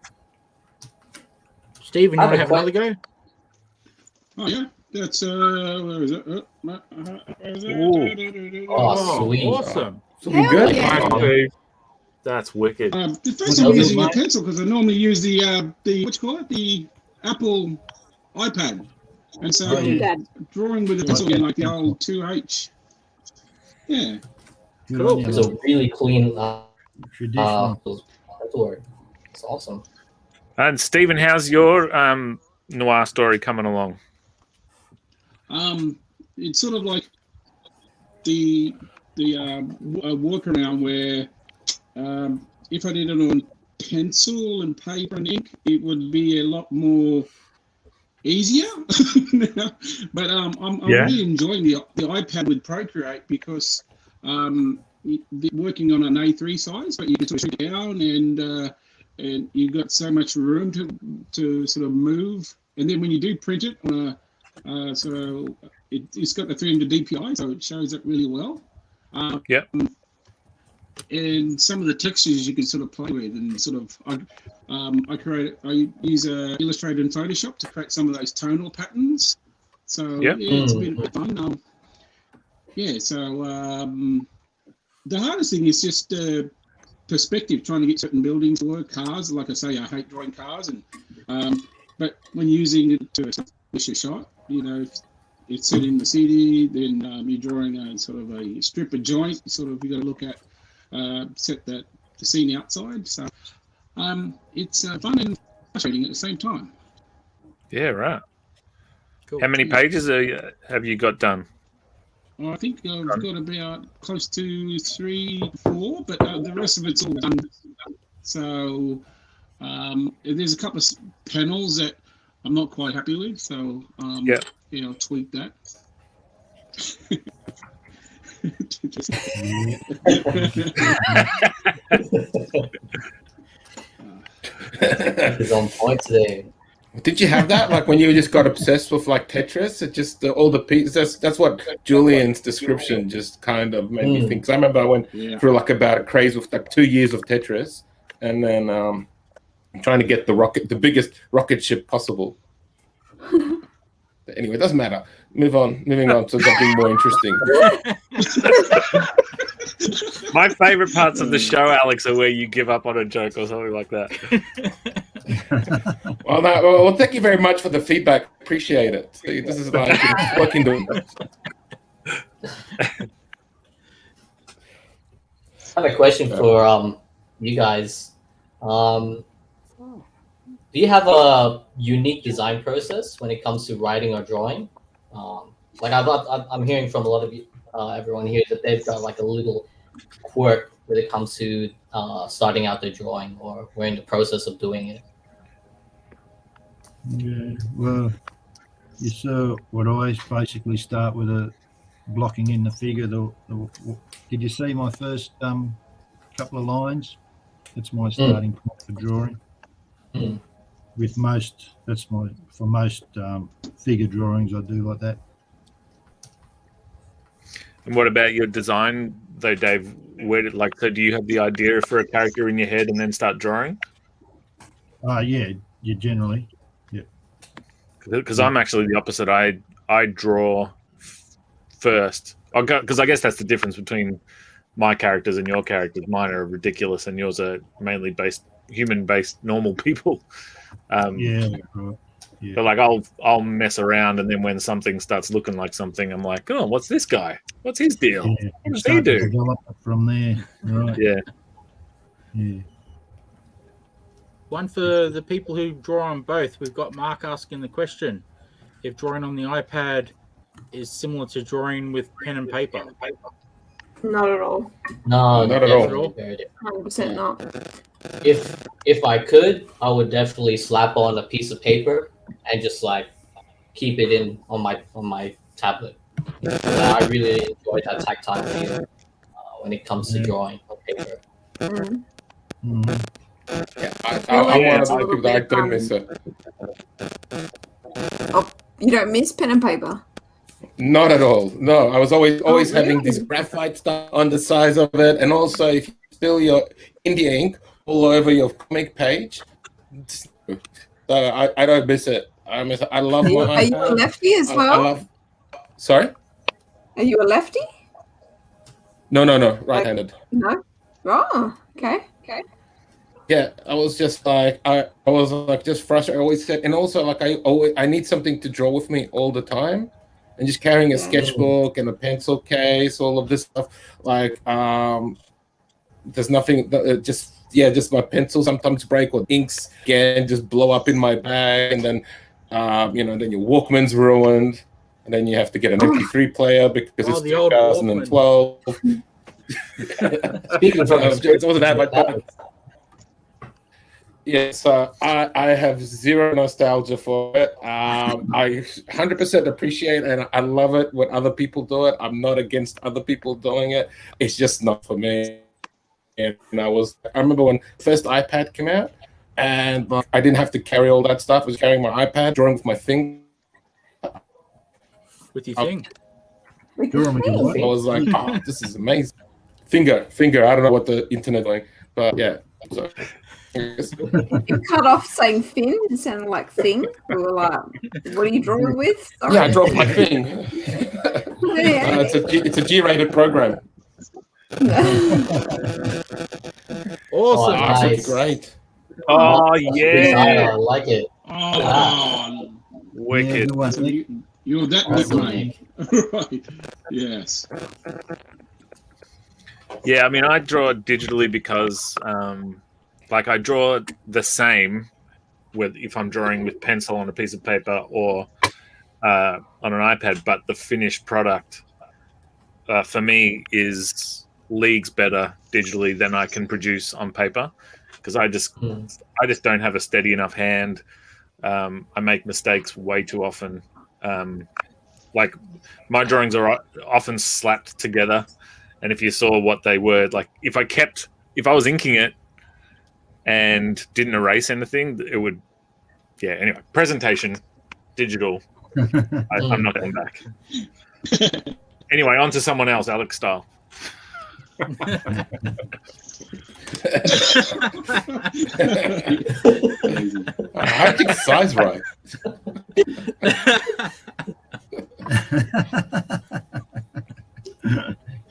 Stephen, you I want to have have a another go? Oh yeah, that's where is it? Where is it? Oh, sweet. Awesome. Something Hell good. yeah. Wow. That's wicked. The first time I'm using a pencil because I normally use the what you call it, the Apple iPad, and so Oh, yeah. Dad. drawing with a pencil again, like the old 2H. Yeah. Good Cool. on you, It's mate. a really clean Traditional. pencil art. It's awesome. And Stephen, how's your noir story coming along? It's sort of like the workaround where if I did it on pencil and paper and ink, it would be a lot more easier. But I'm really enjoying the iPad with Procreate because working on an A3 size, but you can sort of shoot down and you've got so much room to sort of move. And then when you do print it on so it's got the 300 DPI, so it shows up really well. Yep. And some of the textures you can sort of play with, and sort of I use Illustrator and Photoshop to create some of those tonal patterns. So Yep. yeah, it's been a bit fun. The hardest thing is just perspective, trying to get certain buildings to work. Cars, like I say, I hate drawing cars, and but when using it to establish a shot, it's set in the CD, then you're drawing a sort of a strip of joint. Sort of you got to look at set the scene outside. So it's fun and frustrating at the same time. Yeah, right. Cool. How many pages have you got done? I think I've got about close to 3, 4, but the rest of it's all done. So there's a couple of panels that I'm not quite happy with. So I'll tweak that. It's on point today. Did you have that? Like when you just got obsessed with like Tetris, it just all the pieces. That's what Julian's description just kind of made me think. 'Cause I remember I went through like about a craze with like 2 years of Tetris, and then trying to get the biggest rocket ship possible. But anyway, it doesn't matter. Moving on to something more interesting. My favorite parts of the show, Alex, are where you give up on a joke or something like that. Well, thank you very much for the feedback. Appreciate it. This is like working the. I have a question for you guys. Do you have a unique design process when it comes to writing or drawing? Like I'm hearing from a lot of you, everyone here, that they've got like a little quirk when it comes to starting out their drawing, or we're in the process of doing it. Yeah, well, you saw what I basically start with a blocking in the figure. Did you see my first couple of lines? That's my starting point for drawing. With most, for most figure drawings, I do like that. And what about your design, though, Dave? So do you have the idea for a character in your head and then start drawing? Yeah, generally. Because I'm actually the opposite. I draw first. Because I guess that's the difference between my characters and your characters. Mine are ridiculous, and yours are mainly human-based, normal people. Right. Yeah. But like I'll mess around, and then when something starts looking like something, I'm like, oh, what's this guy? What's his deal? Yeah, What does he do? Develop it from there. Right. Yeah. One for the people who draw on both. We've got Mark asking the question if drawing on the iPad is similar to drawing with pen and paper. Not at all. No, not at all. 100% not. If I could, I would definitely slap on a piece of paper and just like keep it on my tablet. I really enjoy that tactile feel when it comes to drawing on paper. Yeah, I'm one of the people that I don't miss it. Oh, you don't miss pen and paper? Not at all. No, I was always having really? this graphite stuff on the sides of it, and also if you spill your India ink all over your comic page, so I don't miss it. I miss it. I love my Are you a lefty as well? Sorry? Are you a lefty? No, right-handed. No. Oh, okay. Yeah, I was just like I was like just frustrated. I always said, and also like I need something to draw with me all the time, and just carrying a sketchbook and a pencil case, all of this stuff. Like there's nothing. Just my pencil sometimes break, or inks again just blow up in my bag, and then then your Walkman's ruined, and then you have to get an MP3 player because it's 2012. Speaking of it wasn't that like that. Yes, I have zero nostalgia for it. I 100% appreciate and I love it when other people do it. I'm not against other people doing it. It's just not for me. And I remember when first iPad came out, and I didn't have to carry all that stuff. I was carrying my iPad, drawing with my finger. With your thing. I was like, oh, this is amazing. Finger. I don't know what the internet doing, but yeah. So, You cut off saying fin. It sounded like thing. We were like, what are you drawing with? Sorry. Yeah, I draw with my thing. It's a G-rated program. Awesome. Nice. Great. Oh, yeah. I like it. Oh, Wicked. you're that Awesome, Nick, right. Yes. Yeah, I mean, I draw digitally because, I draw the same if I'm drawing with pencil on a piece of paper or on an iPad, but the finished product for me is leagues better digitally than I can produce on paper because I just don't have a steady enough hand. I make mistakes way too often. Like my drawings are often slapped together. And if you saw what they were, like if I was inking it and didn't erase anything, it would, anyway, presentation, digital, I'm not going back. Anyway, on to someone else, Alex style. I think size right.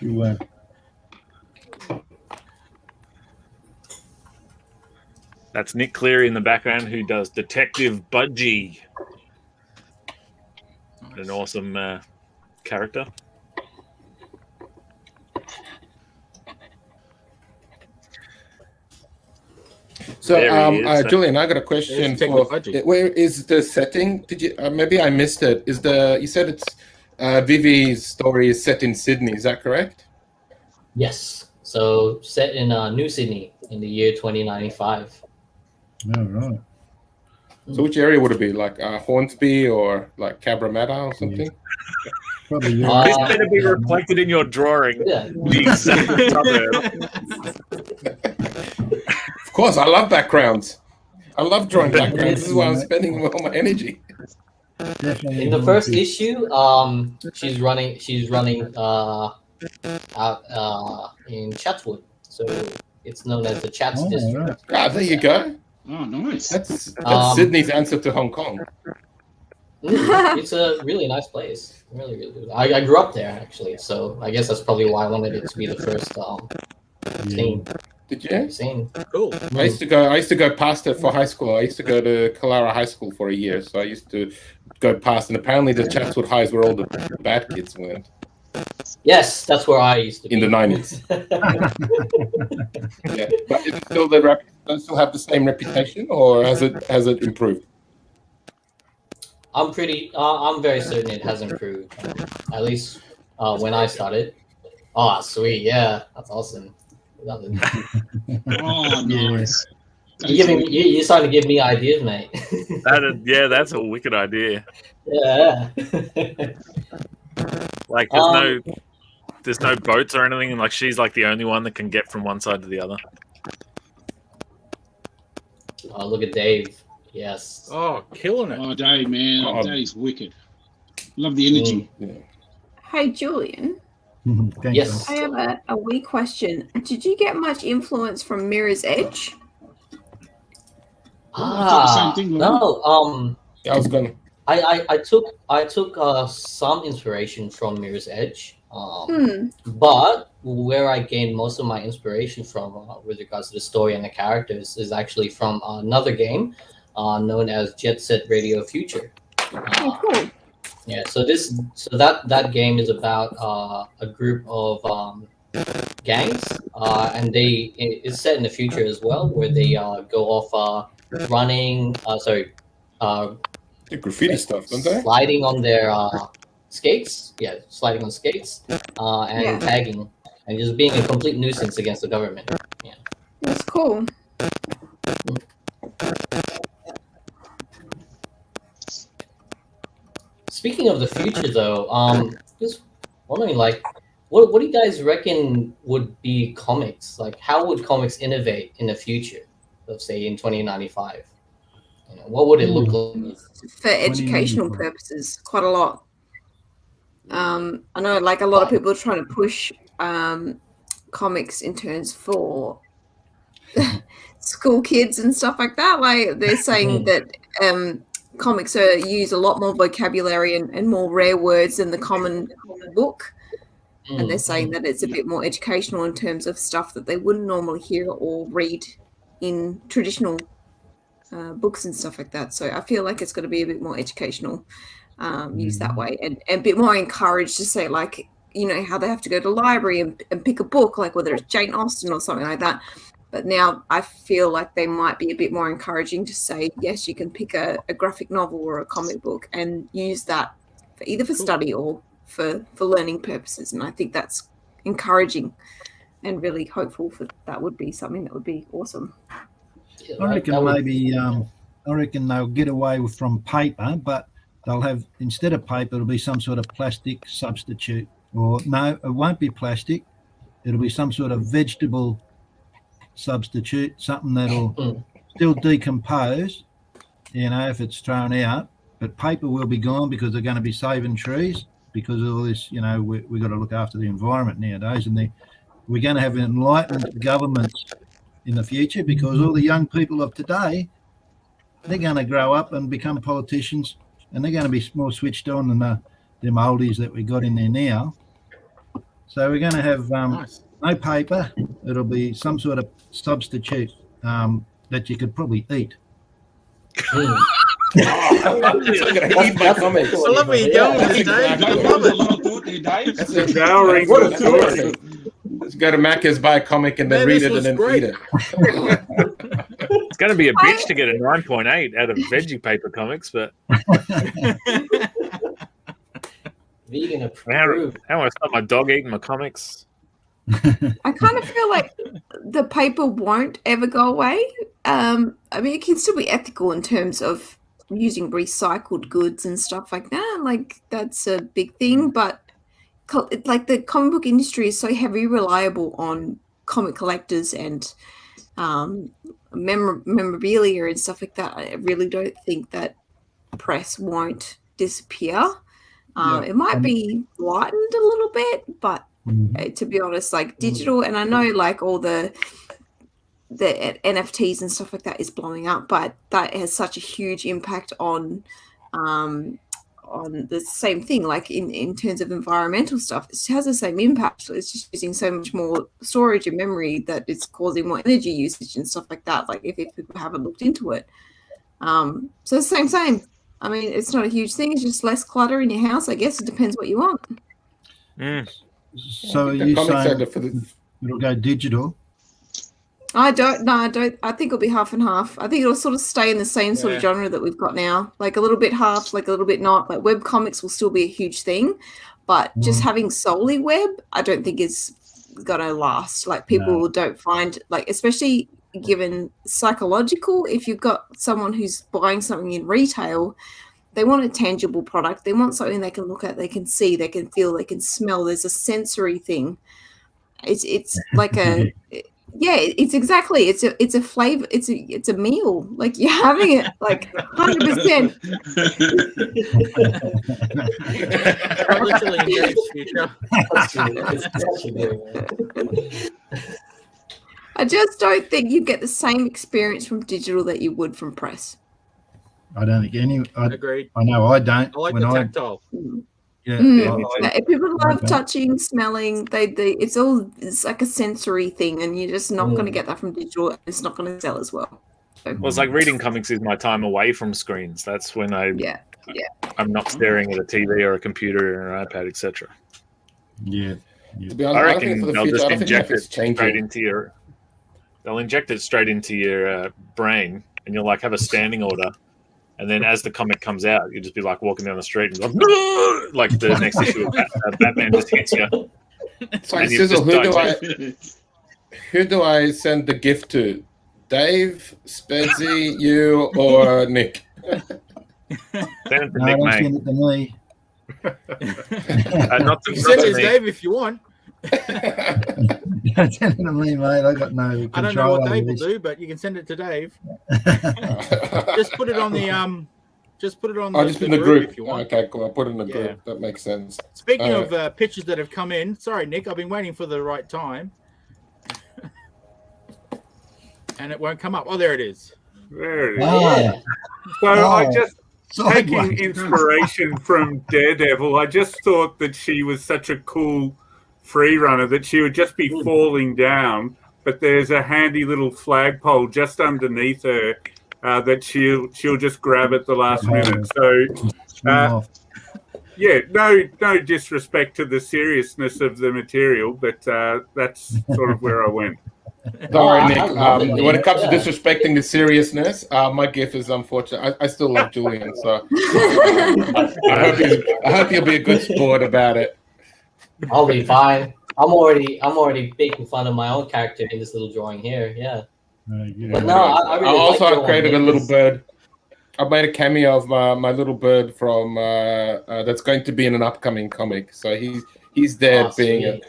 You went. That's Nick Cleary in the background who does Detective Budgie. An awesome character. So, Julian, I got a question. Where is the setting? Did you maybe I missed it? You said it's Vivi's story is set in Sydney? Is that correct? Yes. So set in New Sydney in the year 2095. Oh, right. So which area would it be? Like Hornsby or like Cabramatta or something? Probably. This better be reflected in your drawing. Yeah. The exact suburb. Of course, I love backgrounds. I love drawing backgrounds. This is why I'm spending all my energy. Definitely. In the first issue, she's running out in Chatswood, so it's known as the Chats District. Right. There you go. Oh, nice. That's Sydney's answer to Hong Kong. It's a really nice place. Really, really good. I grew up there actually, so I guess that's probably why I wanted it to be the first scene. Did you? Scene. Cool. I used to go past it for high school. I used to go to Kalara High School for a year, so I used to go past, and apparently the Chatswood High is where all the bad kids went. Yes, that's where I used to be. In the 90s. Yeah. But is it still does it still have the same reputation, or has it improved? I'm very certain it has improved. At least when I started. Oh, sweet. Yeah, that's awesome. Love it. Oh, nice. You're starting to give me ideas, mate. That's a wicked idea. Yeah. Like, there's no boats or anything. Like, she's like the only one that can get from one side to the other. Oh, look at Dave. Yes. Oh, killing it. Oh, Dave, man. Oh, Dave's wicked. Love the energy. Hey, Julian. Thanks, Yes. I have a wee question. Did you get much influence from Mirror's Edge? I thought the same thing, no. I was gonna. I took some inspiration from Mirror's Edge. Hmm. But where I gained most of my inspiration from, with regards to the story and the characters, is actually from another game known as Jet Set Radio Future. Oh, cool. Yeah, so that game is about a group of gangs, and it's set in the future as well, where they go off running. The graffiti stuff, don't they? Sliding on their skates. Yeah, sliding on skates, and tagging, and just being a complete nuisance against the government. Yeah, that's cool. Speaking of the future, though, just wondering, like, what do you guys reckon would be comics? Like, how would comics innovate in the future? Let's say in 2095. What would it look like? For educational purposes, quite a lot. I know, like, a lot of people are trying to push comics in terms for school kids and stuff like that. Like, they're saying that comics use a lot more vocabulary and more rare words than the common book. And they're saying that it's a bit more educational in terms of stuff that they wouldn't normally hear or read in traditional books and stuff like that. So I feel like it's going to be a bit more educational, used that way, and a bit more encouraged to say, like, how they have to go to the library and pick a book, like whether it's Jane Austen or something like that. But now I feel like they might be a bit more encouraging to say, yes, you can pick a graphic novel or a comic book and use that for either for study or for learning purposes. And I think that's encouraging and really hopeful for that would be something that would be awesome. I reckon maybe I reckon they'll get away from paper, but they'll have, instead of paper, it'll be some sort of plastic substitute. Or no, it won't be plastic. It'll be some sort of vegetable substitute, something that'll still decompose, if it's thrown out. But paper will be gone because they're going to be saving trees, because of all this, we've got to look after the environment nowadays. And we're going to have enlightened governments in the future, because all the young people of today, they're going to grow up and become politicians, and they're going to be more switched on than them oldies that we got in there now. So we're going to have no paper. It'll be some sort of substitute that you could probably eat. I'm gonna eat my comics. I love where you're going with this, Dave. I love it. A lot of thought there, Dave. That's a devouring story. Let's go to Macca's, buy a comic, and then read it and then eat it. It's going to be a bitch to get a 9.8 out of Veggie Paper Comics, but Vegan approved. How do I stop my dog eating my comics? I kind of feel like the paper won't ever go away. I mean, it can still be ethical in terms of using recycled goods and stuff like that. Like, that's a big thing. But like, the comic book industry is so heavily reliable on comic collectors and memorabilia and stuff like that. I really don't think that press won't disappear. It might be lightened a little bit, but to be honest, like digital, and I know like all the NFTs and stuff like that is blowing up, but that has such a huge impact on the same thing, like in terms of environmental stuff. It has the same impact. It's just using so much more storage and memory that it's causing more energy usage and stuff like that, like if people haven't looked into it. So same. I mean, it's not a huge thing. It's just less clutter in your house. I guess it depends what you want. So you saying it'll go digital? I don't. I think it'll be half and half. I think it'll sort of stay in the same sort of genre that we've got now, like a little bit half, like a little bit not. Like web comics will still be a huge thing, but just having solely web, I don't think is gonna last. Like people don't find, like, especially given psychological, if you've got someone who's buying something in retail They want a tangible product. They want something they can look at, they can see, they can feel, they can smell. There's a sensory thing. It's like a it's exactly it's a flavor. It's a meal. Like you're having it like 100%. Literally in Dave's future. I just don't think you get the same experience from digital that you would from press. I don't think any. Agreed. I know I don't. I like when the tactile. If people love touching, smelling, it's like a sensory thing, and you're just not going to get that from digital. It's not going to sell as well. So. Well, it's like reading comics is my time away from screens. That's when I'm not staring at a TV or a computer or an iPad, etc. Yeah. To be honest, I I think reckon for the they'll future, just I don't think inject it it's changing. straight into your. They'll inject it straight into your brain, and you'll like have a standing order. And then as the comic comes out, you'll just be like walking down the street and like the next issue of Batman just hits you. So, Sizzle, who do I send the gift to? Dave, Spedsy, you, or Nick? Send it to No, Nick, don't mate. send it to me. Not to, You send not it to to me. Dave if you want. Don't send it to me, mate. I got no control. I don't know what over Dave will this. do, but you can send it to Dave. Just put it on the Just put it on Oh, just the in the group group. if you want. Okay, cool. I'll put it in the Yeah. group. That makes sense. Speaking of pictures that have come in, sorry, Nick, I've been waiting for the right time. And it won't come up. Oh, there it is. There it is. Oh, So I just taking sideways. inspiration from Daredevil, I just thought that she was such a cool free runner that she would just be falling down, but there's a handy little flagpole just underneath her that she'll just grab at the last minute. So Swing off. yeah, no disrespect to the seriousness of the material, but that's sort of where I went. Don't worry, I Nick. love it, When it comes yeah. to disrespecting the seriousness, my gift is unfortunate. I still love Julian, so I hope you'll be a good sport about it. I'll be fine. I'm already making fun of my own character in this little drawing here. Yeah. But no, I really also like created a Julian. little bird. I made a cameo of my little bird from that's going to be in an upcoming comic. So he's there being a.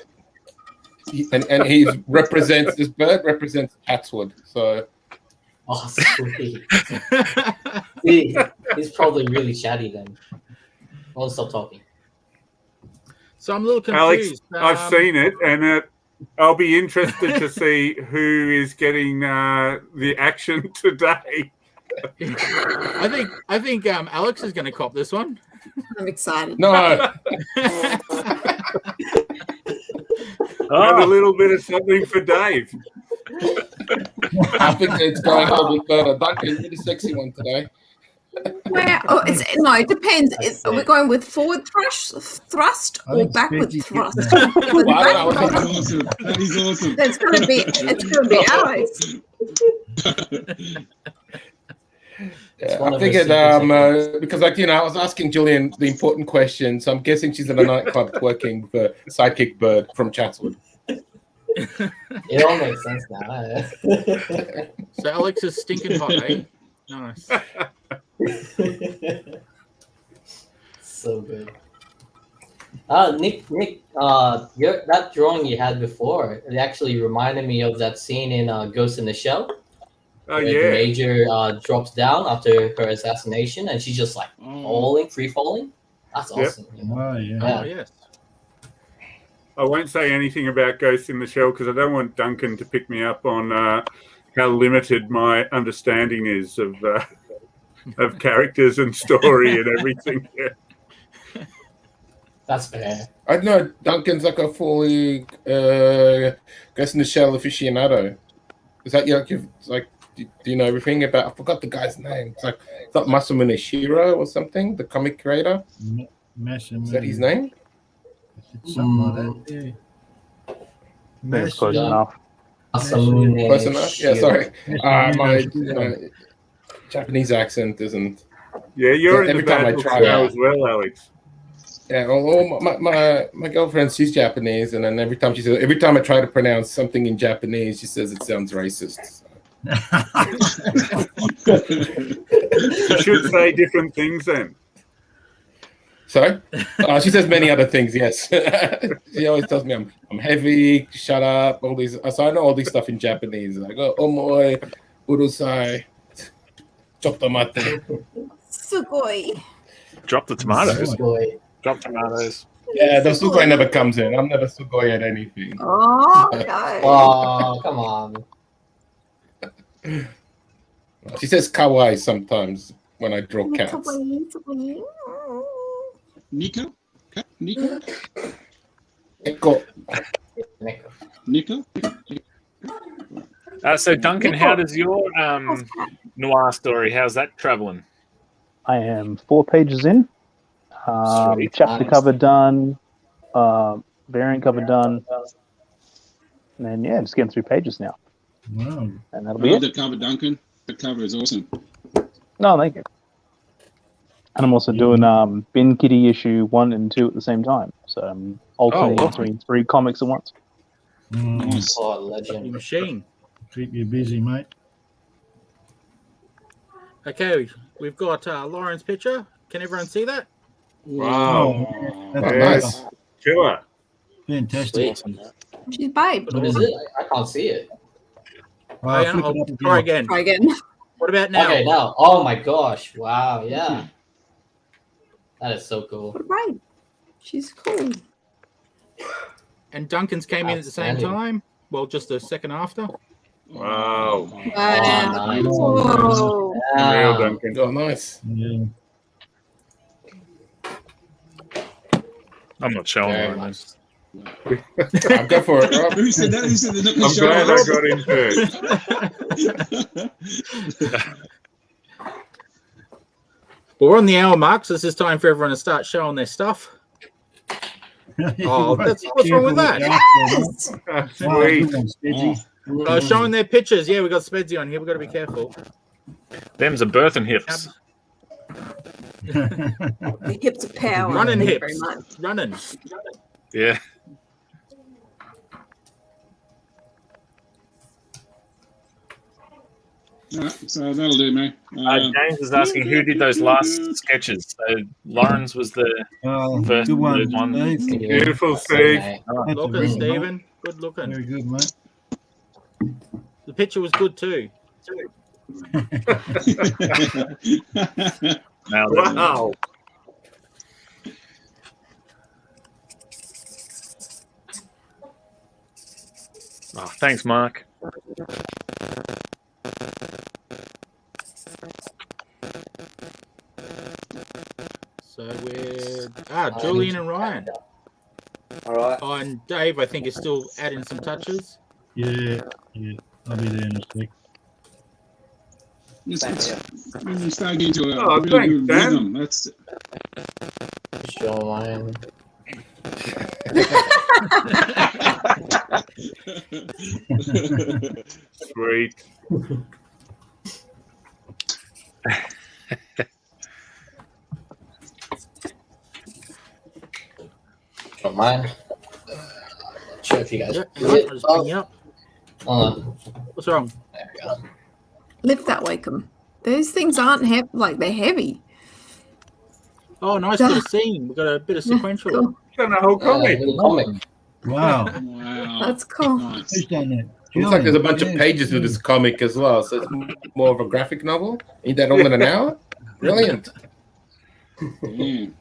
And he represents this bird represents Chatswood. So sweet. He's probably really chatty then. I won't stop talking. So I'm a little Alex, confused. I've seen it, and I'll be interested to see who is getting the action today. I think Alex is going to cop this one. I'm excited. no, And a little bit of something for Dave. I think it's going a little bit further. Duncan, you're the sexy one today. It depends. Are we going with forward thrust I or think backward Spedsy thrust? gets Because Well, I don't know. That is awesome. That is awesome. it's gonna be Alex. Yeah, one I of her figured secret because I was asking Julian the important question, so I'm guessing she's in a nightclub twerking for Sidekick Bird from Chatswood. It all makes sense now. So Alex is stinking hot, eh? Nice. So good. Nick, that drawing you had before, it actually reminded me of that scene in Ghost in the Shell. Oh, where the yeah. Major drops down after her assassination, and she's just like free falling. That's Yep. awesome. You know? Oh, yeah. Oh, yes. I won't say anything about Ghost in the Shell because I don't want Duncan to pick me up on how limited my understanding is of characters and story and everything. Yeah. That's fair. I know Duncan's like a fully Ghost in the Shell aficionado. Is that do you know everything about? I forgot the guy's name. It's not Masamune Shiro or something. The comic creator. Is that his name? Something like that. Yeah. That's close enough. Masamune Close enough? Yeah, sorry. Yeah. My Japanese accent isn't. Yeah, you're in Every the time I bad books try now it. as well, Alex. Yeah, well, my girlfriend, she's Japanese, and then every time I try to pronounce something in Japanese, she says it sounds racist. You should say different things then. Sorry? She says many other things, yes. She always tells me I'm heavy, shut up, all these. So I know all these stuff in Japanese. Like, omoe, urusai, chotomate. Sugoi. Drop the tomatoes. Sugoi. Drop tomatoes. Yeah, the sugoi never comes in. I'm never sugoi at anything. Oh, no. Oh, come on. She says kawaii sometimes when I draw cats. Kawaii. Nico? Nico? Echo. Nico? So Duncan, how does your noir story? How's that traveling? I am 4 pages in. Sweet. Chapter cover done. Variant cover done. And then yeah, just getting through pages now. Wow. And that'll I be love it. the cover, Duncan. The cover is awesome. No, thank you. And I'm also doing Bin Kitty issue 1 and 2 at the same time. So I'm alternating between 3 comics at once. Nice. Oh, You legend. machine. Keep you busy, mate. Okay, we've got Lauren's picture. Can everyone see that? Wow. That's Yes. Killer. fantastic. Sweet. She's babe. What is it? I can't see it. Right, Hang flip on, it I'll up try again. again. Try again. What about now? Okay, now. Oh my gosh. Wow. Yeah. That is so cool. What a babe. She's cool. And Duncan's came in at the same Outstanding. time. Well, just a second after. Wow. Wow. nice. Whoa. Real Yeah. Duncan. Oh, nice. Yeah. I'm not showing Very Lauren much. this. I'll go for it, Rob. Who said that? Who said they're not I'm going glad I to show got in first. Well, we're on the hour mark, so this is time for everyone to start showing their stuff. Oh, what's wrong with that? Yes. Sweet. Oh, showing their pictures. Yeah, we got Spedsy on here. We've got to be careful. Them's a birthing hips. The hips of power. Running Thank you hips. very much. Running. Yeah. All right, so that'll do, mate. James is asking who did those last sketches. So Lawrence was the first Good one, one. Steve. Beautiful, That's so Steve. nice. That's a Looking, very Stephen. Good looking. Very good, mate. The picture was good too. Now that Wow. thanks, Mark. So we're Julian and Ryan. All right. Oh, and Dave, I think, is still adding some touches. Yeah. I'll be there in a sec. When you start getting to a Oh, really thanks, good Dan. rhythm, that's Show line. Sweet. Don't mind. Sure if you guys. Yep, see I'll it. just bring you up. Hold on. What's wrong? There we go. Lift that Wakeham. Those things aren't heavy. Like, they're heavy. Oh, nice bit of scene. We've got a bit of sequential. Cool. Done a whole comic. Little comic. Wow. wow. That's cool. Nice. Who's done that? Looks like there's a bunch of pages to this comic as well, so it's more of a graphic novel. Ain't that over an hour? Brilliant. Damn.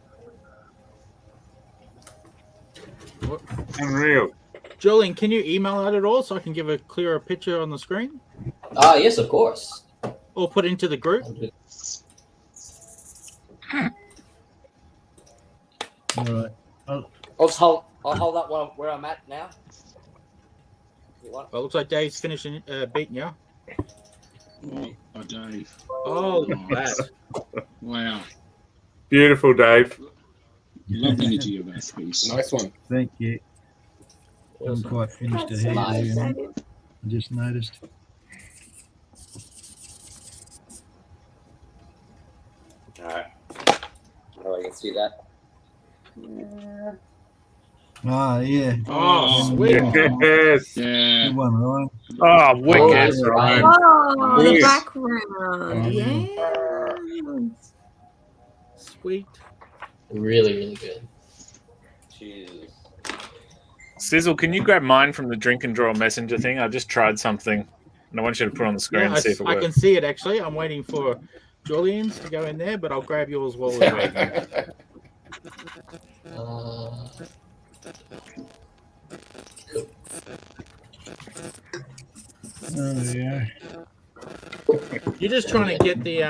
Unreal. Julian, can you email out at all so I can give a clearer picture on the screen? Yes, of course. Or put into the group? All right. I'll hold that one where I'm at now. You want? Well, it looks like Dave's finishing beating you. Oh, Dave. Oh, that. Wow. Beautiful, Dave. Love the energy of that piece. Nice one. Thank you. Haven't quite finished That's ahead. nice. I just noticed. All right. Oh, I can see that. Ah, yeah. Oh, sweet. Yes. Yeah. Good one, Ryan. Oh, wicked. that's right. Oh, the Yes. background. Yeah. Sweet. Really, really good. Jeez. Sizzle, can you grab mine from the drink and draw messenger thing? I just tried something, and I want you to put it on the screen Yeah, and see if it I works. can see it actually. I'm waiting for Julian's to go in there, but I'll grab yours while we're waiting. Oh yeah. You're just trying to get the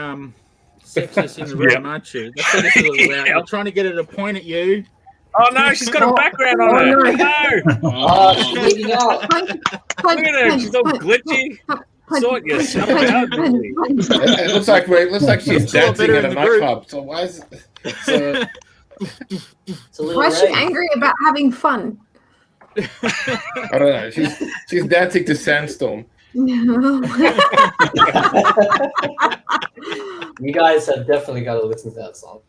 sexiest in the room, aren't you? That's what this is all about. You're trying to get her to point at you. Oh no, she's got a background on her. No. She's bleeding out. Look at her. She's all glitchy. Sort yourself out. It looks like she's dancing in a nightclub. So why is it? So, Why is she angry about having fun? I don't know. She's dancing to Sandstorm. You guys have definitely got to listen to that song.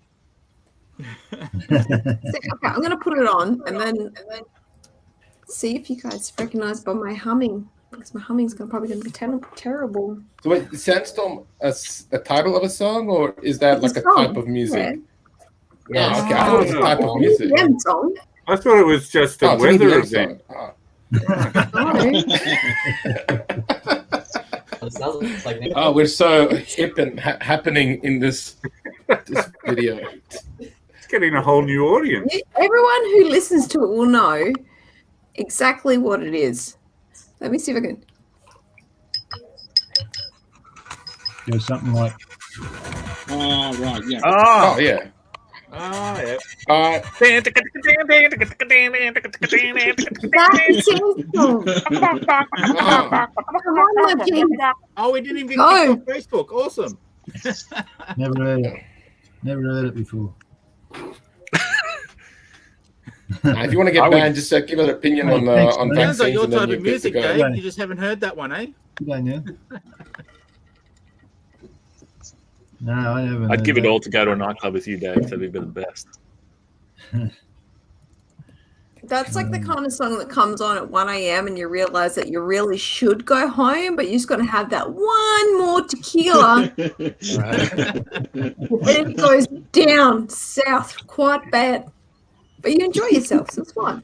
Okay, I'm gonna put it on and then see if you guys recognize by my humming, because my humming's probably gonna be terrible. So wait, is Sandstorm a title of a song, or is that like a type of music? Yeah. Okay, I thought it was a type of music. Song. I thought it was just a it's an weather EDM event. song. It sounds like Oh, we're so hip and happening in this video. It's getting a whole new audience. Everyone who listens to it will know exactly what it is. Let me see if I can. Go something like. Oh, right, yeah. Oh yeah. Oh, yeah. Oh, we didn't even get on Facebook. Awesome. Never heard it before. If you want to get banned, just give an opinion on Sounds vaccines. like your and then type you're of good music, to go. Dave. You just haven't heard that one, eh? Good yeah. No, I haven't. I'd give it all to go to a nightclub with you, Dave. That'd be the best. That's like the kind of song that comes on at 1 a.m. and you realize that you really should go home, but you just got to have that one more tequila. And it goes down south quite bad. But you enjoy yourself, so it's fun.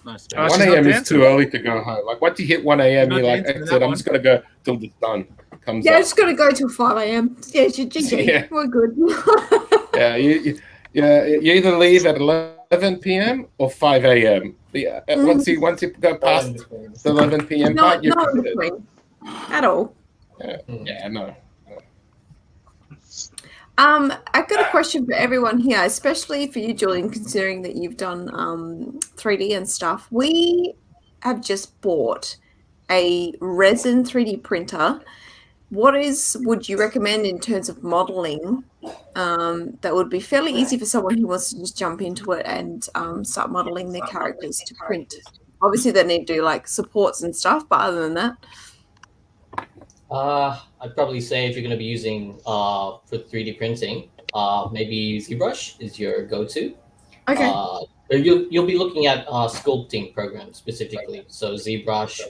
Nice. 1 a.m. is too early to go home. Like once you hit 1 a.m., you're like, I'm just going to go till the sun comes up. Yeah, it's got to go till 5 a.m. Yeah, GG. We're good. Yeah, you either leave at 11 p.m. or 5 a.m. Yeah, once you go past the 11 p.m. part, you're not in committed. between at all. Yeah, no. I've got a question for everyone here, especially for you, Julian, considering that you've done 3D and stuff. We have just bought a resin 3D printer. What would you recommend in terms of modeling that would be fairly easy for someone who wants to just jump into it and start modeling their characters to print? Obviously, they need to do like supports and stuff, but other than that, I'd probably say if you're going to be using for 3D printing, maybe ZBrush is your go-to. Okay. You'll be looking at sculpting programs specifically. So ZBrush,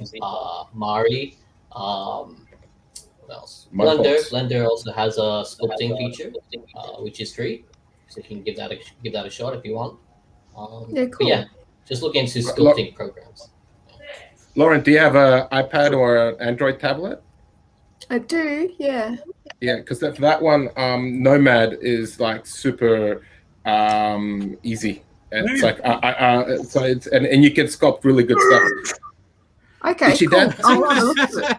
Mari, what else? Blender also has a sculpting feature, which is free, so you can give that a shot if you want. Yeah, cool. But yeah, just look into sculpting programs. Lauren, do you have an iPad or an Android tablet? I do, yeah. Yeah, because that one, Nomad is like super easy. And it's like so it's and you can sculpt really good stuff. Okay, Is she cool. dancing? I'll have a look at it.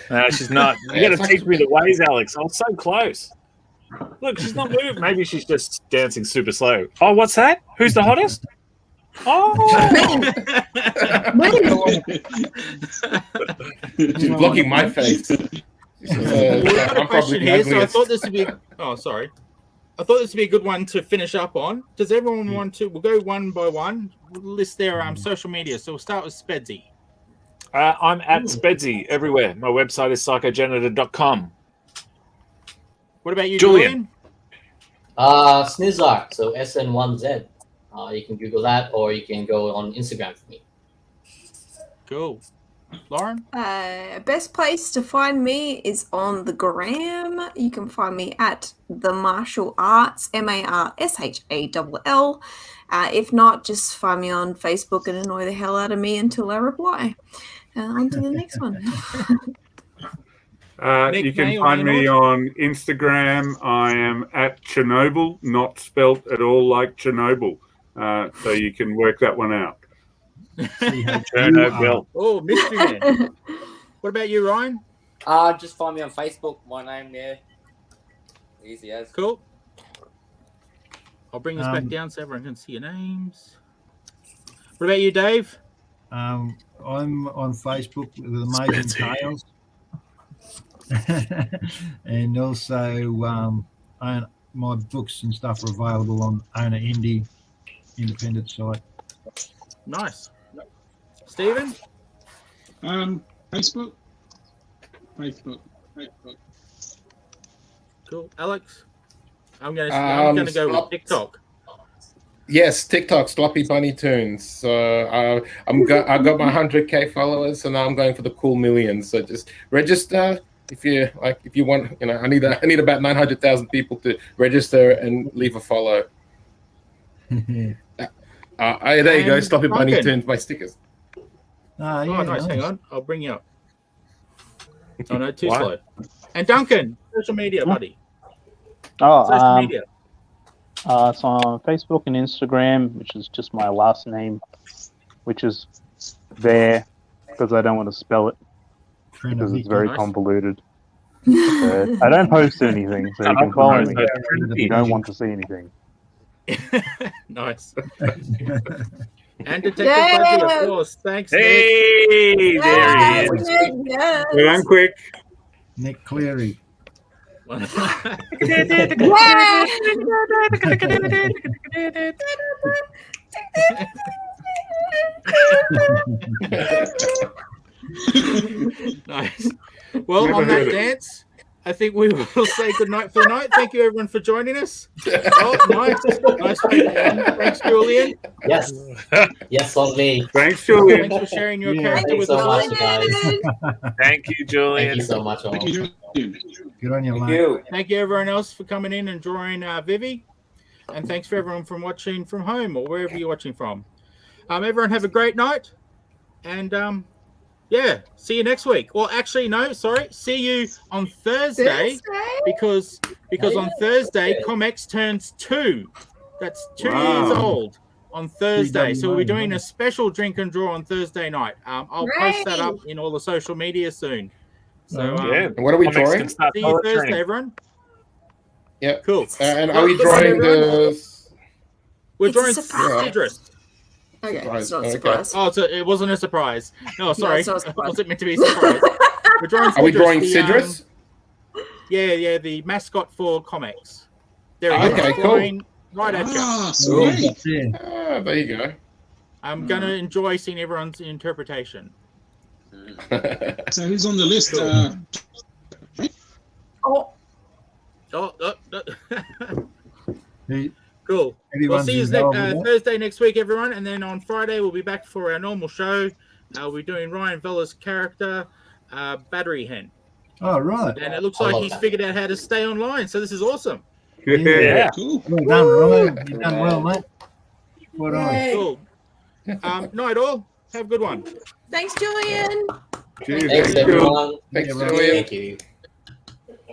No, she's not. You got to teach me the ways, Alex. I was so close. Look, she's not moving. Maybe she's just dancing super slow. Oh, what's that? Who's the hottest? Oh, she's blocking my face. I'm probably here, so I thought this would be. Oh, sorry. I thought this would be a good one to finish up on. Does everyone want to? We'll go one by one. We'll list their social media. So we'll start with Spedsy. I'm at Spedsy everywhere. My website is psychogenitor.com. What about you, Julian? Snizark, so SN1Z. You can Google that, or you can go on Instagram for me. Cool. Lauren? Best place to find me is on the gram. You can find me at the Martial Arts, MARSHALL. If not, just find me on Facebook and annoy the hell out of me until I reply. On to the next one. You can find me on Instagram. I am at Chernobyl, not spelt at all like Chernobyl. So you can work that one out. Chernobyl. Oh, mystery man. What about you, Ryan? Just find me on Facebook. My name there. Easy as. Cool. I'll bring this back down so everyone can see your names. What about you, Dave? I'm on Facebook with Amazing Tales. And also my books and stuff are available on Owner Indie independent site. Nice. Stephen? Facebook. Cool. Alex? I'm gonna go with TikTok. Yes, TikTok, Sloppy Bunny Tunes. So I got my 100K followers, and now I'm going for the cool millions. So just register if you want. I need about 900,000 people to register and leave a follow. There you go, Sloppy Bunny Tunes, my stickers. Oh, nice. Hang on, I'll bring you up. Oh no, too slow. And Duncan, social media, buddy. Social media. It's on Facebook and Instagram, which is just my last name, which is there because I don't want to spell it because it's very convoluted. I don't post anything, so you can follow me if you don't want to see anything. Nice. And Detective Buddy, of course. Thanks, Nick. Hey, there he is. Yes. Well done, quick. Nick Cleary. Nice. Well, on that dance, I think we will say goodnight for the night. Thank you, everyone, for joining us. Oh, nice. Thanks, Julian. Yes. Yes, lovely. Thanks, Julian. Thanks for sharing your character Thank you with so us. much, guys. Thank you, Julian. Thank you so much, all. Thank you. Good on you, Thank mate. you. Thank you, everyone else, for coming in and drawing Vivi. And thanks for everyone from watching from home or wherever you're watching from. Everyone have a great night. And yeah, see you next week. Well, actually, no, sorry. See you on Thursday. Because on Thursday, ComX turns 2. That's 2 years old on Thursday. So we'll be doing a special drink and draw on Thursday night. I'll post that up in all the social media soon. So And what are we drawing? see you Thursday, everyone. Yeah. Cool. And are we drawing the? We're It's a drawing surprise. Citrus. Okay, it's not a Okay. surprise. Oh, so it wasn't a surprise. No, sorry. it's not a surprise. Was it meant to be a surprise? We're drawing Citrus. Are we drawing the, Citrus? Yeah, the mascot for ComX. There we go. Okay, cool. Flying right at you. Sweet. Yeah. There you go. I'm gonna enjoy seeing everyone's interpretation. So who's on the list? Oh, Cool. We'll Everyone's see you involved with that? Thursday next week, everyone. And then on Friday, we'll be back for our normal show. We're doing Ryan Vella's character, Battery Hen. Oh, right. And it looks I like love he's that. figured out how to stay online. So this is awesome. Yeah. Cool. Well done, Ryan. You've done well, mate. What on? Cool. Night all. Have a good one. thanks, Julian. Cheers. Thanks, everyone. Thanks, Yeah, right. Julian. Thank you.